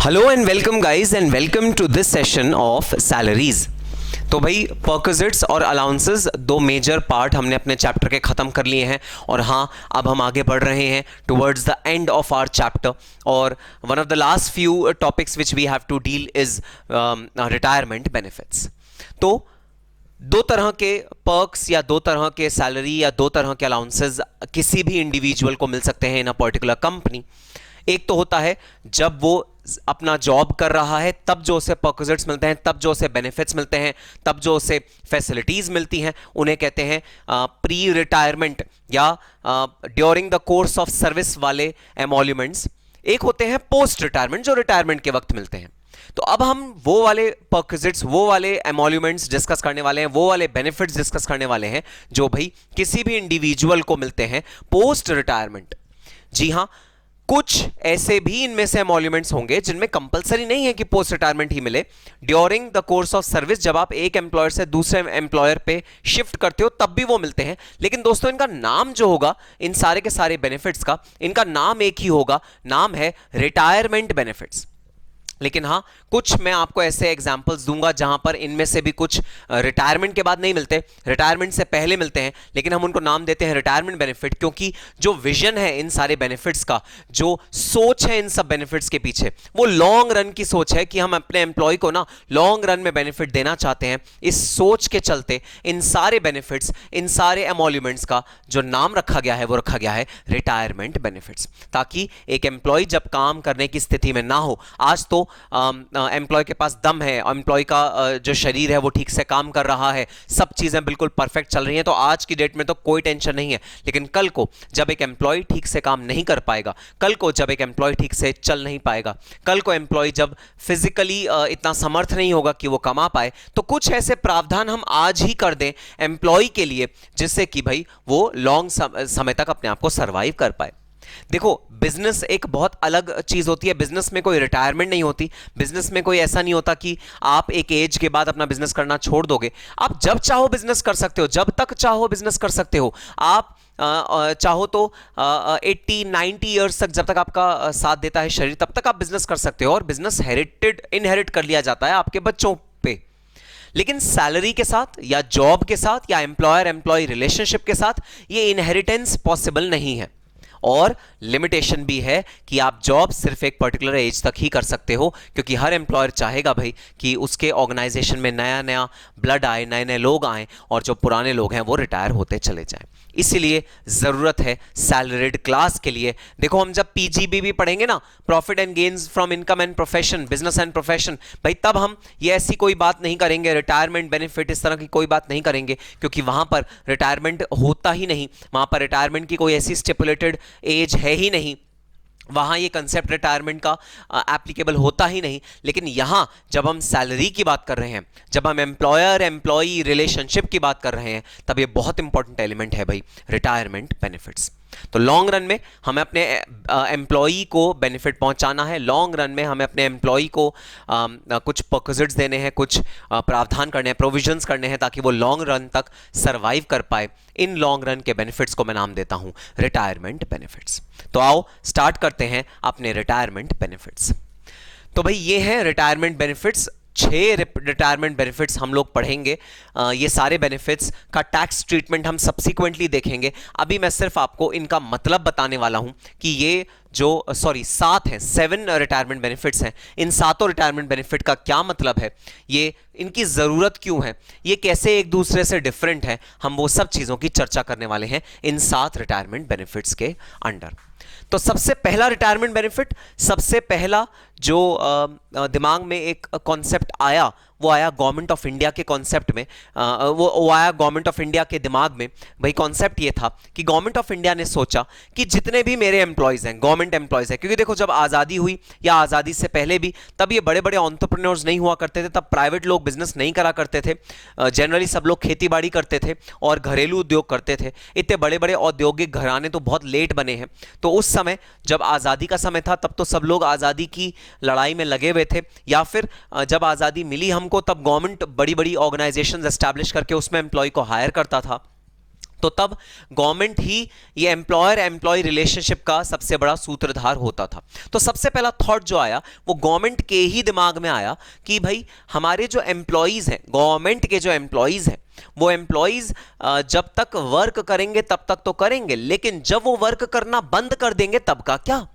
Hello and welcome guys and welcome to this session of salaries. तो भाई perquisites और allowances दो major part हमने अपने चैप्टर के ख़त्म कर लिए हैं और हाँ अब हम आगे बढ़ रहे हैं towards the end of our chapter. और one of the last few topics which we have to deal is retirement benefits. तो दो तरह के पर्क्स या दो तरह के सैलरी या दो तरह के अलाउंसेस किसी भी इंडिविजुअल को मिल सकते हैं इन अ पर्टिकुलर कंपनी। एक तो होता है जब वो अपना जॉब कर रहा है तब जो उसे परक्विजिट्स मिलते हैं, तब जो उसे बेनिफिट्स मिलते हैं, तब जो उसे फैसिलिटीज मिलती हैं, उन्हें कहते हैं प्री रिटायरमेंट या during the course of service वाले एमोल्यूमेंट्स। एक होते हैं पोस्ट रिटायरमेंट जो रिटायरमेंट के वक्त मिलते हैं। तो अब हम वो वाले परक्विजिट्स, वो वाले एमोल्यूमेंट्स डिस्कस करने वाले हैं, वो वाले बेनिफिट्स डिस्कस करने वाले हैं जो भाई किसी भी इंडिविजुअल को मिलते हैं पोस्ट रिटायरमेंट। जी हाँ, कुछ ऐसे भी इनमें से एमोल्यूमेंट्स होंगे जिनमें कंपलसरी नहीं है कि पोस्ट रिटायरमेंट ही मिले। During the course of service जब आप एक एम्प्लॉयर से दूसरे एम्प्लॉयर पे शिफ्ट करते हो तब भी वो मिलते हैं। लेकिन दोस्तों इनका नाम जो होगा, इन सारे के सारे बेनिफिट्स का इनका नाम एक ही होगा, नाम है रिटायरमेंट बेनिफिट्स। लेकिन हाँ, कुछ मैं आपको ऐसे एग्जांपल्स दूंगा जहां पर इनमें से भी कुछ रिटायरमेंट के बाद नहीं मिलते, रिटायरमेंट से पहले मिलते हैं, लेकिन हम उनको नाम देते हैं रिटायरमेंट बेनिफिट, क्योंकि जो विजन है इन सारे बेनिफिट्स का, जो सोच है इन सब बेनिफिट्स के पीछे, वो लॉन्ग रन की सोच है कि हम अपने एम्प्लॉय को ना लॉन्ग रन में बेनिफिट देना चाहते हैं। इस सोच के चलते इन सारे बेनिफिट्स, इन सारे एमोल्यूमेंट्स का जो नाम रखा गया है वो रखा गया है रिटायरमेंट बेनिफिट्स, ताकि एक एम्प्लॉय जब काम करने की स्थिति में ना हो। आज तो एम्प्लॉय के पास दम है, एम्प्लॉय का जो शरीर है वो ठीक से काम कर रहा है, सब चीजें बिल्कुल परफेक्ट चल रही हैं, तो आज की डेट में तो कोई टेंशन नहीं है। लेकिन कल को जब एक एम्प्लॉय ठीक से काम नहीं कर पाएगा, कल को जब एक एम्प्लॉय ठीक से चल नहीं पाएगा, कल को एम्प्लॉय जब फिजिकली इतना समर्थ नहीं होगा कि वो कमा पाए, तो कुछ ऐसे प्रावधान हम आज ही कर दें एम्प्लॉय के लिए जिससे कि भाई वो लॉन्ग समय तक अपने आप को सर्वाइव कर पाए। देखो, बिजनेस एक बहुत अलग चीज होती है। बिजनेस में कोई रिटायरमेंट नहीं होती। बिजनेस में कोई ऐसा नहीं होता कि आप एक एज के बाद अपना बिजनेस करना छोड़ दोगे। आप जब चाहो बिजनेस कर सकते हो, जब तक चाहो बिजनेस कर सकते हो। आप चाहो तो 80-90 ईयर्स तक, जब तक आपका साथ देता है शरीर, तब तक आप बिजनेस कर सकते हो और बिजनेस इनहेरिट कर लिया जाता है आपके बच्चों पे। लेकिन सैलरी के साथ या जॉब के साथ या एम्प्लॉयर एम्प्लॉय रिलेशनशिप के साथ ये इनहेरिटेंस पॉसिबल नहीं है। और लिमिटेशन भी है कि आप जॉब सिर्फ एक पर्टिकुलर एज तक ही कर सकते हो, क्योंकि हर एम्प्लॉयर चाहेगा भाई कि उसके ऑर्गेनाइजेशन में नया नया ब्लड आए, नए नए लोग आए और जो पुराने लोग हैं वो रिटायर होते चले जाएं। इसीलिए ज़रूरत है सैलरीड क्लास के लिए। देखो, हम जब पीजीबीबी पढ़ेंगे ना, profit and gains from income and profession, business and profession, भाई तब हम ये ऐसी कोई बात नहीं करेंगे, रिटायरमेंट बेनिफिट इस तरह की कोई बात नहीं करेंगे, क्योंकि वहां पर रिटायरमेंट होता ही नहीं। वहां पर रिटायरमेंट की कोई ऐसी स्टिपुलेटेड एज है ही नहीं, वहां ये कंसेप्ट रिटायरमेंट का एप्लीकेबल होता ही नहीं। लेकिन यहां जब हम सैलरी की बात कर रहे हैं, जब हम एम्प्लॉयर एम्प्लॉई रिलेशनशिप की बात कर रहे हैं, तब ये बहुत इंपॉर्टेंट एलिमेंट है भाई, रिटायरमेंट बेनिफिट्स। तो लॉन्ग रन में हमें अपने एम्प्लॉई को बेनिफिट पहुंचाना है। लॉन्ग रन में हमें अपने एम्प्लॉई को कुछ परक्विजिट्स देने हैं, कुछ प्रावधान करने हैं, प्रोविजंस करने हैं, ताकि वो लॉन्ग रन तक सर्वाइव कर पाए। इन लॉन्ग रन के बेनिफिट्स को मैं नाम देता हूं रिटायरमेंट बेनिफिट्स। तो आओ स्टार्ट करते हैं अपने रिटायरमेंट बेनिफिट्स। तो भाई ये हैं रिटायरमेंट बेनिफिट्स। 6 रिटायरमेंट बेनिफिट्स हम लोग पढ़ेंगे। ये सारे बेनिफिट्स का टैक्स ट्रीटमेंट हम सब्सिक्वेंटली देखेंगे। अभी मैं सिर्फ आपको इनका मतलब बताने वाला हूं कि ये जो 7 रिटायरमेंट बेनिफिट्स हैं, इन 7 रिटायरमेंट बेनिफिट का क्या मतलब है, ये इनकी ज़रूरत क्यों है, ये कैसे एक दूसरे से डिफरेंट है, हम वो सब चीज़ों की चर्चा करने वाले हैं इन 7 रिटायरमेंट बेनिफिट्स के अंडर। तो सबसे पहला रिटायरमेंट बेनिफिट, सबसे पहला जो दिमाग में एक कॉन्सेप्ट आया, वो आया गवर्नमेंट ऑफ इंडिया के कॉन्सेप्ट में, वो आया गवर्नमेंट ऑफ इंडिया के दिमाग में। भाई कॉन्सेप्ट ये था कि गवर्नमेंट ऑफ इंडिया ने सोचा कि जितने भी मेरे एम्प्लॉयज़ हैं, गवर्नमेंट एम्प्लॉयज़ हैं, क्योंकि देखो जब आज़ादी हुई या आज़ादी से पहले भी, तब ये बड़े बड़े एंटरप्रेन्योर्स नहीं हुआ करते थे, तब प्राइवेट लोग बिजनेस नहीं करा करते थे। जनरली सब लोग खेती बाड़ी करते थे और घरेलू उद्योग करते थे। इतने बड़े बड़े औद्योगिक घराने तो बहुत लेट बने हैं। तो उस समय जब आज़ादी का समय था, तब तो सब लोग आज़ादी की लड़ाई में लगे हुए थे, या फिर जब आज़ादी मिली हमको, तब गवर्नमेंट बड़ी बड़ी ऑर्गेनाइजेशंस एस्टैब्लिश करके उसमें एम्प्लॉय को हायर करता था। तो तब गवर्नमेंट ही ये एम्प्लॉयर एम्प्लॉय रिलेशनशिप का सबसे बड़ा सूत्रधार होता था। तो सबसे पहला थॉट जो आया वो गवर्नमेंट के ही दिमाग में आया कि भाई हमारे जो एम्प्लॉयज हैं, गवर्नमेंट के जो एम्प्लॉयज हैं, वो एम्प्लॉयज जब तक वर्क करेंगे तब तक तो करेंगे, लेकिन जब वो वर्क करना बंद कर देंगे तब का क्या?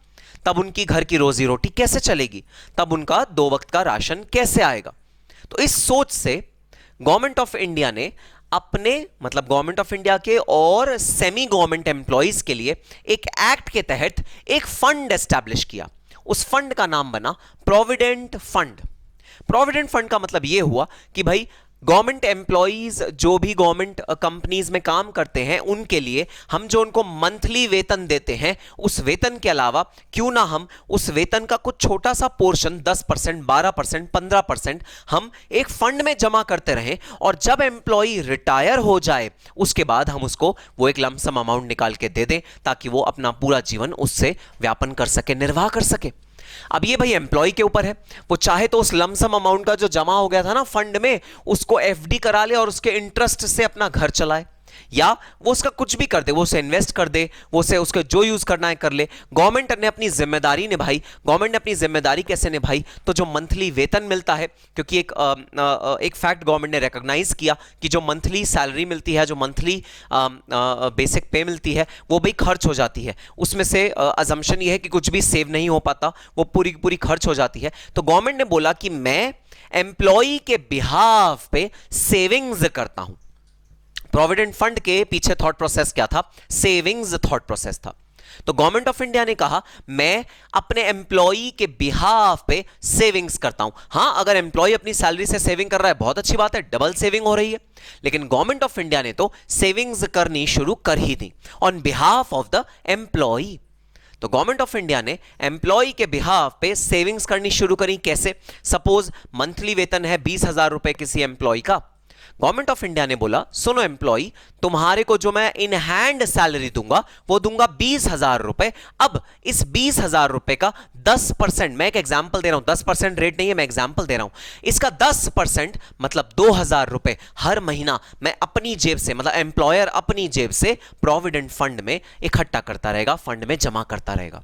तब उनकी घर की रोजी रोटी कैसे चलेगी? तब उनका 2 वक्त का राशन कैसे आएगा? तो इस सोच से गवर्नमेंट ऑफ इंडिया ने अपने मतलब गवर्नमेंट ऑफ इंडिया के और सेमी गवर्नमेंट एम्प्लॉइज के लिए एक एक्ट के तहत एक फंड एस्टैब्लिश किया। उस फंड का नाम बना प्रोविडेंट फंड। प्रोविडेंट फंड का मतलब यह हुआ कि भाई गवर्नमेंट एम्प्लॉइज जो भी गवर्नमेंट कंपनीज में काम करते हैं उनके लिए हम जो उनको मंथली वेतन देते हैं, उस वेतन के अलावा क्यों ना हम उस वेतन का कुछ छोटा सा पोर्शन 10%, 12%, 15% हम एक फंड में जमा करते रहें, और जब एम्प्लॉय रिटायर हो जाए उसके बाद हम उसको वो एक लमसम अमाउंट निकाल के दे दें ताकि वो अपना पूरा जीवन उससे व्यापन कर सके, निर्वाह कर सके। अब ये भाई एम्प्लॉय के ऊपर है, वो चाहे तो उस लमसम अमाउंट का जो जमा हो गया था ना फंड में, उसको एफडी करा ले और उसके इंटरेस्ट से अपना घर चलाए, या वो उसका कुछ भी कर दे, वो उसे इन्वेस्ट कर दे, वो उसे उसके जो यूज करना है कर ले। गवर्नमेंट ने अपनी जिम्मेदारी निभाई। गवर्नमेंट ने अपनी जिम्मेदारी कैसे निभाई? तो जो मंथली वेतन मिलता है, क्योंकि एक फैक्ट गवर्नमेंट ने रिकॉग्नाइज किया कि जो मंथली सैलरी मिलती है, जो मंथली बेसिक पे मिलती है, वो भाई खर्च हो जाती है। उसमें से अजम्पशन ये है कि कुछ भी सेव नहीं हो पाता, वो पूरी पूरी खर्च हो जाती है। तो गवर्नमेंट ने बोला कि मैं एम्प्लॉय के बिहाफ पे सेविंग्स करता हूं। प्रोविडेंट फंड के पीछे थॉट प्रोसेस क्या था? सेविंग्स थॉट प्रोसेस था। तो गवर्नमेंट ऑफ इंडिया ने कहा मैं अपने एम्प्लॉई के बिहाफ पे सेविंग्स करता हूं। हां, अगर एम्प्लॉय अपनी सैलरी से सेविंग कर रहा है बहुत अच्छी बात है, डबल सेविंग हो रही है, लेकिन गवर्नमेंट ऑफ इंडिया ने तो सेविंग्स करनी शुरू कर ही दी on behalf of the employee. तो गवर्नमेंट ऑफ इंडिया ने एम्प्लॉय के बिहाफ पे सेविंग्स करनी शुरू करी। कैसे? सपोज मंथली वेतन है 20,000 रुपए किसी एम्प्लॉय का। गवर्नमेंट ऑफ इंडिया ने बोला सुनो एम्प्लॉय, तुम्हारे को जो मैं इन हैंड सैलरी दूंगा वो दूंगा 20,000 रुपए। अब इस 20,000 रुपए का 10%, मैं एक एग्जांपल दे रहा हूं, 10% रेट नहीं है, मैं एग्जांपल दे रहा हूं, इसका 10% मतलब 2,000 रुपए हर महीना मैं अपनी जेब से, मतलब एम्प्लॉयर अपनी जेब से प्रोविडेंट फंड में इकट्ठा करता रहेगा, फंड में जमा करता रहेगा।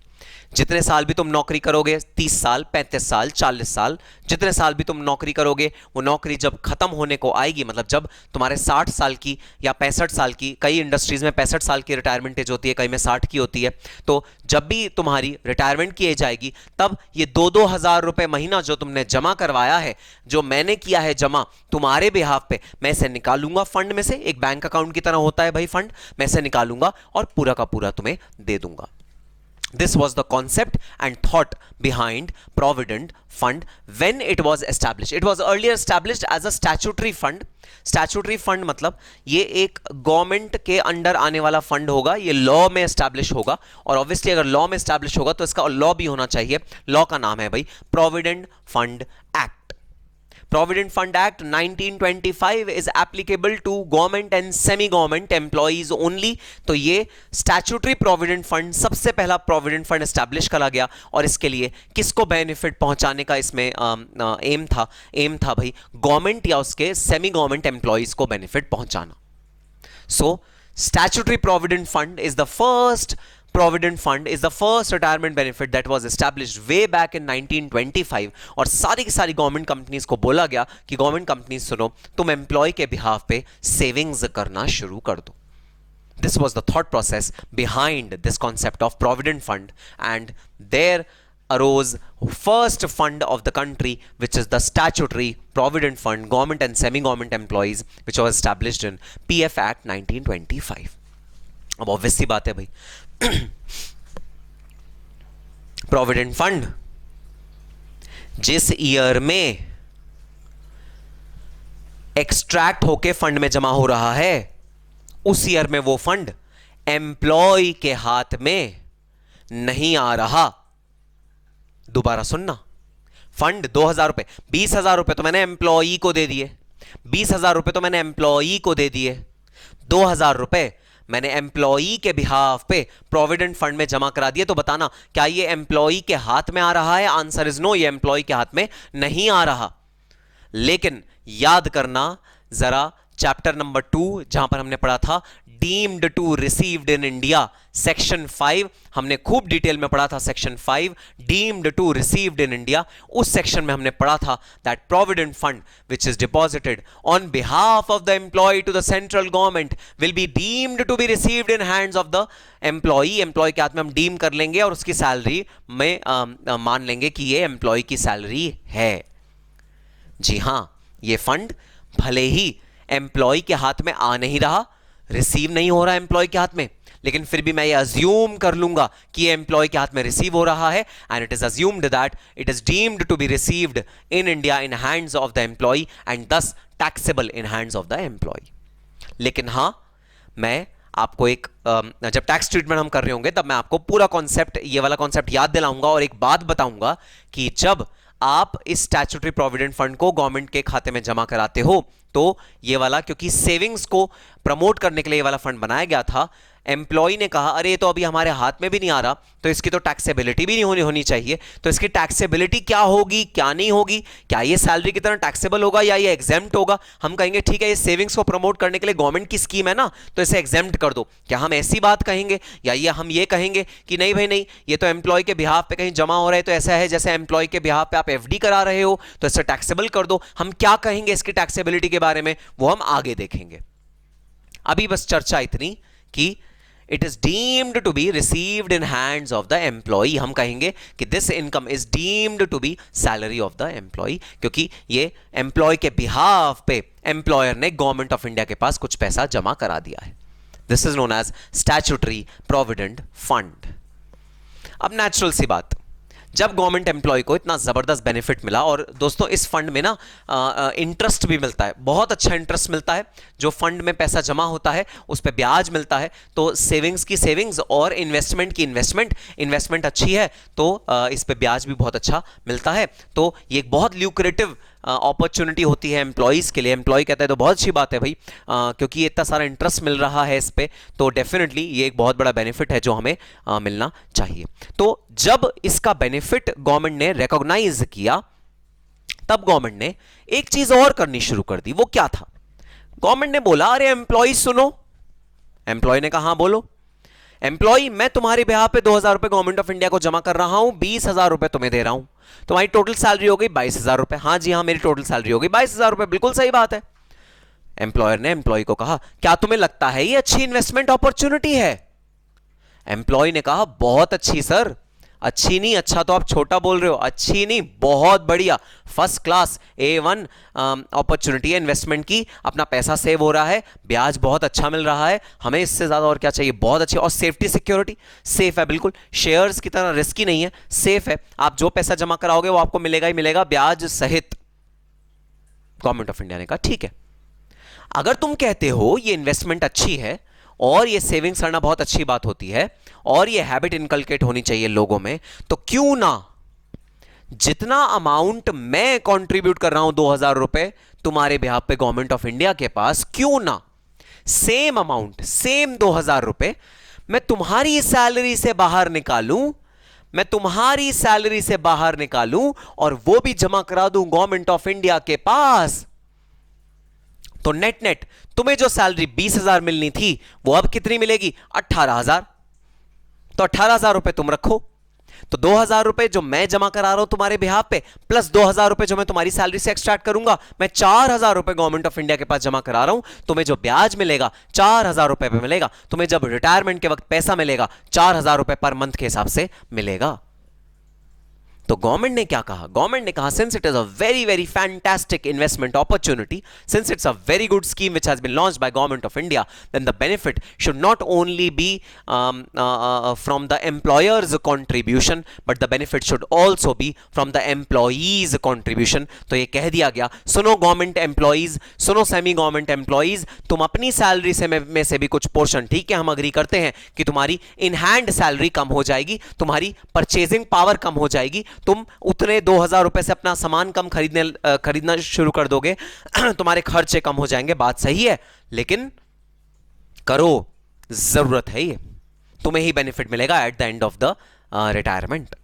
जितने साल भी तुम नौकरी करोगे, 30 साल, 35 साल, 40 साल, जितने साल भी तुम नौकरी करोगे, वो नौकरी जब खत्म होने को आएगी, मतलब जब तुम्हारे 60 साल की या 65 साल की, कई इंडस्ट्रीज में 65 साल की रिटायरमेंट एज होती है, कई में 60 की होती है, तो जब भी तुम्हारी रिटायरमेंट की एज आएगी तब ये 2-2 हजार रुपए महीना जो तुमने जमा करवाया है, जो मैंने किया है जमा तुम्हारे बिहाफ पे, मैं इसे निकालूंगा फंड में से, एक बैंक अकाउंट की तरह होता है भाई फंड, मैं इसे निकालूंगा और पूरा का पूरा तुम्हें दे दूंगा। This was the concept and thought behind Provident Fund when it was established. It was earlier established as a statutory fund. Statutory fund मतलब ये एक गवर्नमेंट के अंडर आने वाला फंड होगा, ये लॉ में एस्टैब्लिश होगा, और ऑब्वियसली अगर लॉ में एस्टैब्लिश होगा तो इसका लॉ भी होना चाहिए। लॉ का नाम है भाई provident fund act. Provident Fund Act 1925 is applicable to government and semi-government employees only। तो ये statutory provident fund, सबसे पहला provident fund establish करा गया, और इसके लिए किसको benefit पहुंचाने का इसमें एम था भाई गवर्नमेंट या उसके semi government employees को benefit पहुंचाना। So statutory provident fund is the first Provident Fund is the first retirement benefit that was established way back in 1925। और सारी की सारी गवर्नमेंट कंपनीज को बोला गया कि गवर्नमेंट कंपनीज सुनो, तुम एम्प्लॉय के बिहाफ पे सेविंग्स करना शुरू कर दो। This was the thought process behind this concept of Provident Fund, and there arose first fund of the country, which is the statutory Provident Fund, government and semi-government employees, which was established in PF Act 1925। अब obviously बात है भाई provident fund जिस year में extract होके fund में जमा हो रहा है, उस ईयर में वो फंड एम्प्लॉय के हाथ में नहीं आ रहा। दोबारा सुनना, फंड 2,000 रुपए, 20,000 रुपए तो मैंने एम्प्लॉय को दे दिए, 20,000 रुपए तो मैंने एम्प्लॉय को दे दिए, 2,000 रुपए मैंने एम्प्लॉई के बिहाफ पे प्रोविडेंट फंड में जमा करा दिए। तो बताना क्या ये एम्प्लॉई के हाथ में आ रहा है? आंसर इज नो, ये एम्प्लॉई के हाथ में नहीं आ रहा। लेकिन याद करना, जरा चैप्टर नंबर 2 जहां पर हमने पढ़ा था deemed to received in India, section 5 हमने खूब डिटेल में पढ़ा था। Section 5 deemed to received in India, उस सेक्शन में हमने पढ़ा था that provident fund which is deposited on behalf of the employee to the central government will be deemed to be received in hands of the employee. Employee के हाथ में हम deem कर लेंगे और उसकी सैलरी में मान लेंगे कि ये एम्प्लॉय की सैलरी है। जी हां, ये फंड भले ही एम्प्लॉय के हाथ में आ नहीं रहा, रिसीव नहीं हो रहा एम्प्लॉय के हाथ में, लेकिन फिर भी मैं ये अज्यूम कर लूंगा कि ये एम्प्लॉय के हाथ में रिसीव हो रहा है, and it is assumed that it is deemed to be received in India in hands of the employee and thus taxable in hands of the employee. लेकिन हां, मैं आपको एक जब टैक्स ट्रीटमेंट हम कर रहे होंगे तब मैं आपको पूरा कॉन्सेप्ट, ये वाला कॉन्सेप्ट याद दिलाऊंगा और एक बात बताऊंगा कि जब आप इस स्टैट्यूटरी प्रोविडेंट फंड को गवर्नमेंट के खाते में जमा कराते हो तो ये वाला, क्योंकि सेविंग्स को प्रमोट करने के लिए ये वाला फंड बनाया गया था, एम्प्लॉय ने कहा अरे तो अभी हमारे हाथ में भी नहीं आ रहा तो इसकी तो टैक्सेबिलिटी भी नहीं होनी चाहिए, तो इसकी टैक्सेबिलिटी क्या होगी क्या नहीं होगी, क्या ये सैलरी की तरह टैक्सेबल होगा या ये एग्जेम्प्ट होगा। हम कहेंगे ठीक है ये सेविंग्स को प्रमोट करने के लिए गवर्नमेंट की स्कीम है ना, तो इसे एग्जेम्प्ट कर दो। क्या हम ऐसी बात कहेंगे या ये हम ये कहेंगे कि नहीं भाई नहीं, ये तो एम्प्लॉय के बिहाफ पे कहीं जमा हो रहा है, तो ऐसा है जैसे एम्प्लॉय के बिहाफ पे आप एफडी करा रहे हो तो इसे टैक्सेबल कर दो। हम क्या कहेंगे इसकी टैक्सेबिलिटी के बारे में वो हम आगे देखेंगे। अभी बस चर्चा इतनी कि it is deemed to be received in hands of the employee। हम कहेंगे कि this income is deemed to be salary of the employee, क्योंकि ये एम्प्लॉय के बिहाफ पे एम्प्लॉयर ने गवर्नमेंट ऑफ इंडिया के पास कुछ पैसा जमा करा दिया है। This is known as statutory provident fund. अब नेचुरल सी बात, जब गवर्नमेंट एम्प्लॉय को इतना ज़बरदस्त बेनिफिट मिला, और दोस्तों इस फंड में ना इंटरेस्ट भी मिलता है, बहुत अच्छा इंटरेस्ट मिलता है, जो फंड में पैसा जमा होता है उस पर ब्याज मिलता है, तो सेविंग्स की सेविंग्स और इन्वेस्टमेंट की इन्वेस्टमेंट अच्छी है तो इस पर ब्याज भी बहुत अच्छा मिलता है। तो ये एक बहुत ल्यूक्रेटिव अपॉर्चुनिटी होती है एम्प्लॉयज़ के लिए। एम्प्लॉय कहता है तो बहुत अच्छी बात है भाई, क्योंकि इतना सारा इंटरेस्ट मिल रहा है इस पे, तो डेफिनेटली ये एक बहुत बड़ा बेनिफिट है जो हमें मिलना चाहिए। तो जब इसका बेनिफिट गवर्नमेंट ने रिकॉग्नाइज किया तब गवर्नमेंट ने एक चीज और करनी शुरू कर दी। वो क्या था? गवर्नमेंट ने बोला अरे एम्प्लॉय सुनो। एम्प्लॉय ने कहा हाँ बोलो। एम्प्लॉय मैं तुम्हारे बिहार पे 2000 रुपए गवर्नमेंट ऑफ इंडिया को जमा कर रहा हूं, 20,000 रुपए तुम्हें दे रहा हूं, तुम्हारी टोटल सैलरी हो गई 22,000 रुपए। हाँ जी हाँ, मेरी टोटल सैलरी हो गई 22,000 रुपए, बिल्कुल सही बात है। एम्प्लॉयर ने एम्प्लॉय को कहा क्या तुम्हें लगता है ये अच्छी इन्वेस्टमेंट अपॉर्चुनिटी है? एम्प्लॉय ने कहा बहुत अच्छी सर। अच्छी नहीं, अच्छा तो आप छोटा बोल रहे हो, अच्छी नहीं बहुत बढ़िया, फर्स्ट क्लास A1 अपॉर्चुनिटी है इन्वेस्टमेंट की, अपना पैसा सेव हो रहा है, ब्याज बहुत अच्छा मिल रहा है, हमें इससे ज्यादा और क्या चाहिए? बहुत अच्छी। और सेफ्टी सिक्योरिटी सेफ है, बिल्कुल शेयर्स की तरह रिस्की नहीं है, सेफ है। आप जो पैसा जमा कराओगे वो आपको मिलेगा ही मिलेगा ब्याज सहित। गवर्नमेंट ऑफ इंडिया ने कहा ठीक है, अगर तुम कहते हो ये इन्वेस्टमेंट अच्छी है और ये सेविंग्स करना बहुत अच्छी बात होती है और ये हैबिट इनकलकेट होनी चाहिए लोगों में, तो क्यों ना जितना अमाउंट मैं कंट्रीब्यूट कर रहा हूं 2000 रुपए तुम्हारे बिहाफ पे गवर्नमेंट ऑफ इंडिया के पास, क्यों ना सेम अमाउंट, सेम 2000 रुपए मैं तुम्हारी सैलरी से बाहर निकालूं, मैं तुम्हारी सैलरी से बाहर निकालूं और वो भी जमा करा दूं गवर्नमेंट ऑफ इंडिया के पास। तो नेट नेट तुम्हें जो सैलरी 20,000 मिलनी थी वो अब कितनी मिलेगी? 18,000। तो 18,000 रुपए तुम रखो, तो 2,000 रुपए जो मैं जमा करा रहा हूं तुम्हारे बिहाफ पे प्लस 2,000 रुपए जो मैं तुम्हारी सैलरी से एक्सट्रैक्ट करूंगा, मैं 4,000 रुपए गवर्नमेंट ऑफ इंडिया के पास जमा करा रहा हूं। तुम्हें जो ब्याज मिलेगा 4,000 रुपए पे मिलेगा, तुम्हें जब रिटायरमेंट के वक्त पैसा मिलेगा 4,000 रुपए पर मंथ के हिसाब से मिलेगा। तो गवर्नमेंट ने क्या कहा? गवर्नमेंट ने कहा since it is a very very fantastic investment opportunity, since it's a very good scheme which has been launched by government of India, then the benefit should not only be from the employers contribution but the benefit should also be from the employees contribution. तो ये कह दिया गया सुनो government employees, सुनो semi government employees, तुम अपनी salary से में से भी कुछ पोर्शन, ठीक है हम अग्री करते हैं कि तुम्हारी इन हैंड सैलरी कम हो जाएगी, तुम्हारी परचेजिंग पावर कम हो जाएगी, तुम उतने 2,000 रुपए से अपना सामान कम खरीदना शुरू कर दोगे, तुम्हारे खर्चे कम हो जाएंगे, बात सही है, लेकिन करो, जरूरत है ये, तुम्हें ही बेनिफिट मिलेगा at the end of the retirement.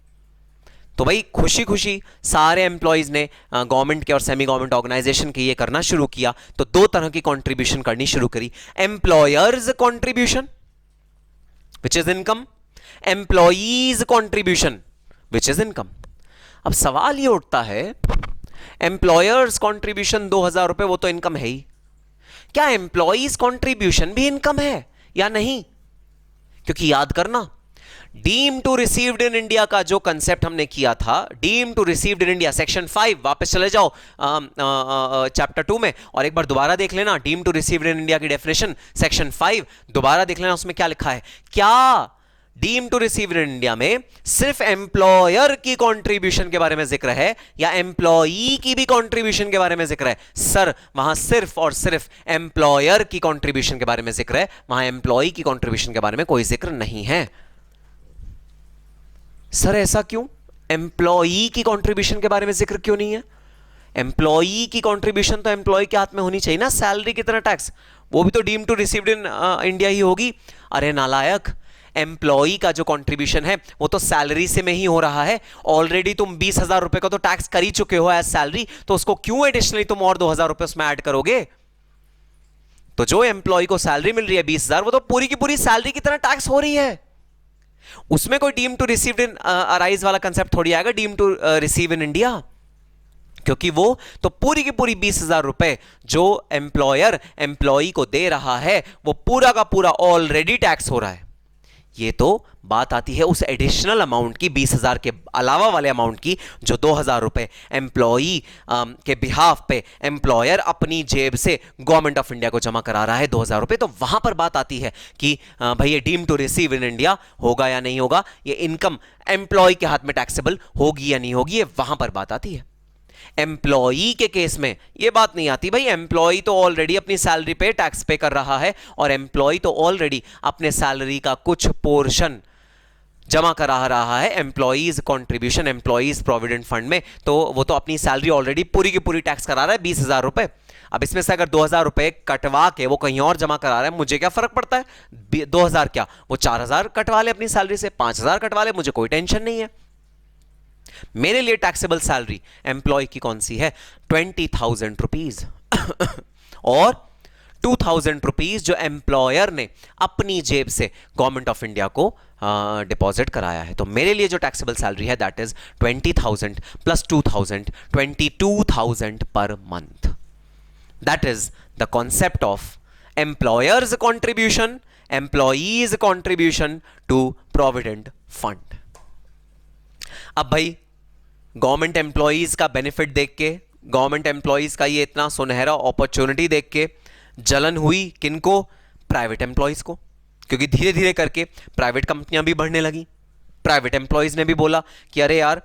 तो भाई खुशी खुशी सारे एम्प्लॉयज ने गवर्नमेंट के और सेमी गवर्नमेंट ऑर्गेनाइजेशन के ये करना शुरू किया। तो दो तरह की कंट्रीब्यूशन करनी शुरू करी, employers contribution which is income, employees contribution which is income. अब सवाल ये उठता है, एम्प्लॉयर्स कंट्रीब्यूशन 2000 रुपए वो तो इनकम है ही, क्या एम्प्लॉयज कंट्रीब्यूशन भी इनकम है या नहीं? क्योंकि याद करना, deem to received in India का जो कंसेप्ट हमने किया था, deem to received in India section 5, वापस चले जाओ चैप्टर 2 में और एक बार दोबारा देख लेना deem to received in India की डेफिनेशन सेक्शन 5 दोबारा देख लेना, उसमें क्या लिखा है। क्या deem to received in India में सिर्फ एम्प्लॉयर की कंट्रीब्यूशन के बारे में जिक्र है या एम्प्लॉई की भी कंट्रीब्यूशन के बारे में जिक्र है? सर वहां सिर्फ और सिर्फ एम्प्लॉयर की कंट्रीब्यूशन के बारे में जिक्र है, वहां एम्प्लॉई की कंट्रीब्यूशन के बारे में कोई जिक्र नहीं है। सर ऐसा क्यों? एम्प्लॉई की कंट्रीब्यूशन के बारे में जिक्र क्यों नहीं है? एम्प्लॉई की कंट्रीब्यूशन तो एम्प्लॉय के हाथ में होनी चाहिए ना, सैलरी की तरह टैक्स, वो भी तो deem to received in India ही होगी। अरे नालायक, एम्प्लॉई का जो कंट्रीब्यूशन है वो तो सैलरी से में ही हो रहा है। ऑलरेडी तुम 20,000 रुपए का तो टैक्स कर ही चुके हो एज सैलरी, तो उसको क्यों एडिशनली तुम और 2,000 रुपए उसमें ऐड करोगे? तो जो एम्प्लॉय को सैलरी मिल रही है 20,000, वो तो पूरी की पूरी सैलरी की तरह टैक्स हो रही है, उसमें कोई deem to received in arise वाला कंसेप्ट थोड़ी आएगा, deem to receive in India, क्योंकि वो तो पूरी की पूरी 20,000 रुपए जो एम्प्लॉयर एम्प्लॉई को दे रहा है वो पूरा का पूरा ऑलरेडी टैक्स हो रहा है। ये तो बात आती है उस एडिशनल अमाउंट की, 20,000 के अलावा वाले अमाउंट की, जो 2,000 रुपए एम्प्लॉई के बिहाफ पे एम्प्लॉयर अपनी जेब से गवर्नमेंट ऑफ इंडिया को जमा करा रहा है 2,000 रुपए। तो वहां पर बात आती है कि भाई ये deem to receive in India होगा या नहीं होगा, ये इनकम एम्प्लॉय के हाथ में टैक्सेबल होगी या नहीं होगी, ये वहां पर बात आती है। एम्प्लॉई के केस में यह बात नहीं आती। भाई एम्प्लॉई तो ऑलरेडी अपनी सैलरी पे टैक्स पे कर रहा है और एम्प्लॉई तो ऑलरेडी अपने सैलरी का कुछ पोर्शन जमा करा रहा है employees contribution, employees provident fund में, तो वो तो अपनी सैलरी ऑलरेडी पूरी की पूरी टैक्स करा रहा है 20,000 रुपए। अब इसमें से अगर 2,000 रुपए कटवा के वो कहीं और जमा करा रहा है, मुझे क्या फर्क पड़ता है? 2,000 क्या, वो 4,000 कटवा ले अपनी सैलरी से, 5,000 कटवा ले, मुझे कोई टेंशन नहीं है। मेरे लिए टैक्सेबल सैलरी एम्प्लॉय की कौन सी है? 20,000 रुपीज और 2,000 रुपीज जो एम्प्लॉयर ने अपनी जेब से गवर्नमेंट ऑफ इंडिया को डिपॉजिट कराया है। तो मेरे लिए जो टैक्सेबल सैलरी है that is 20,000 plus 2,000, 22,000 per month. That is the concept of employers contribution, employees contribution to provident fund. अब भाई गवर्नमेंट एम्प्लॉईज का बेनिफिट देख के, गवर्नमेंट एम्प्लॉईज का ये इतना सुनहरा अपॉर्चुनिटी देख के जलन हुई किनको? प्राइवेट एम्प्लॉईज को, क्योंकि धीरे धीरे करके प्राइवेट कंपनियां भी बढ़ने लगी। प्राइवेट एम्प्लॉईज ने भी बोला कि अरे यार,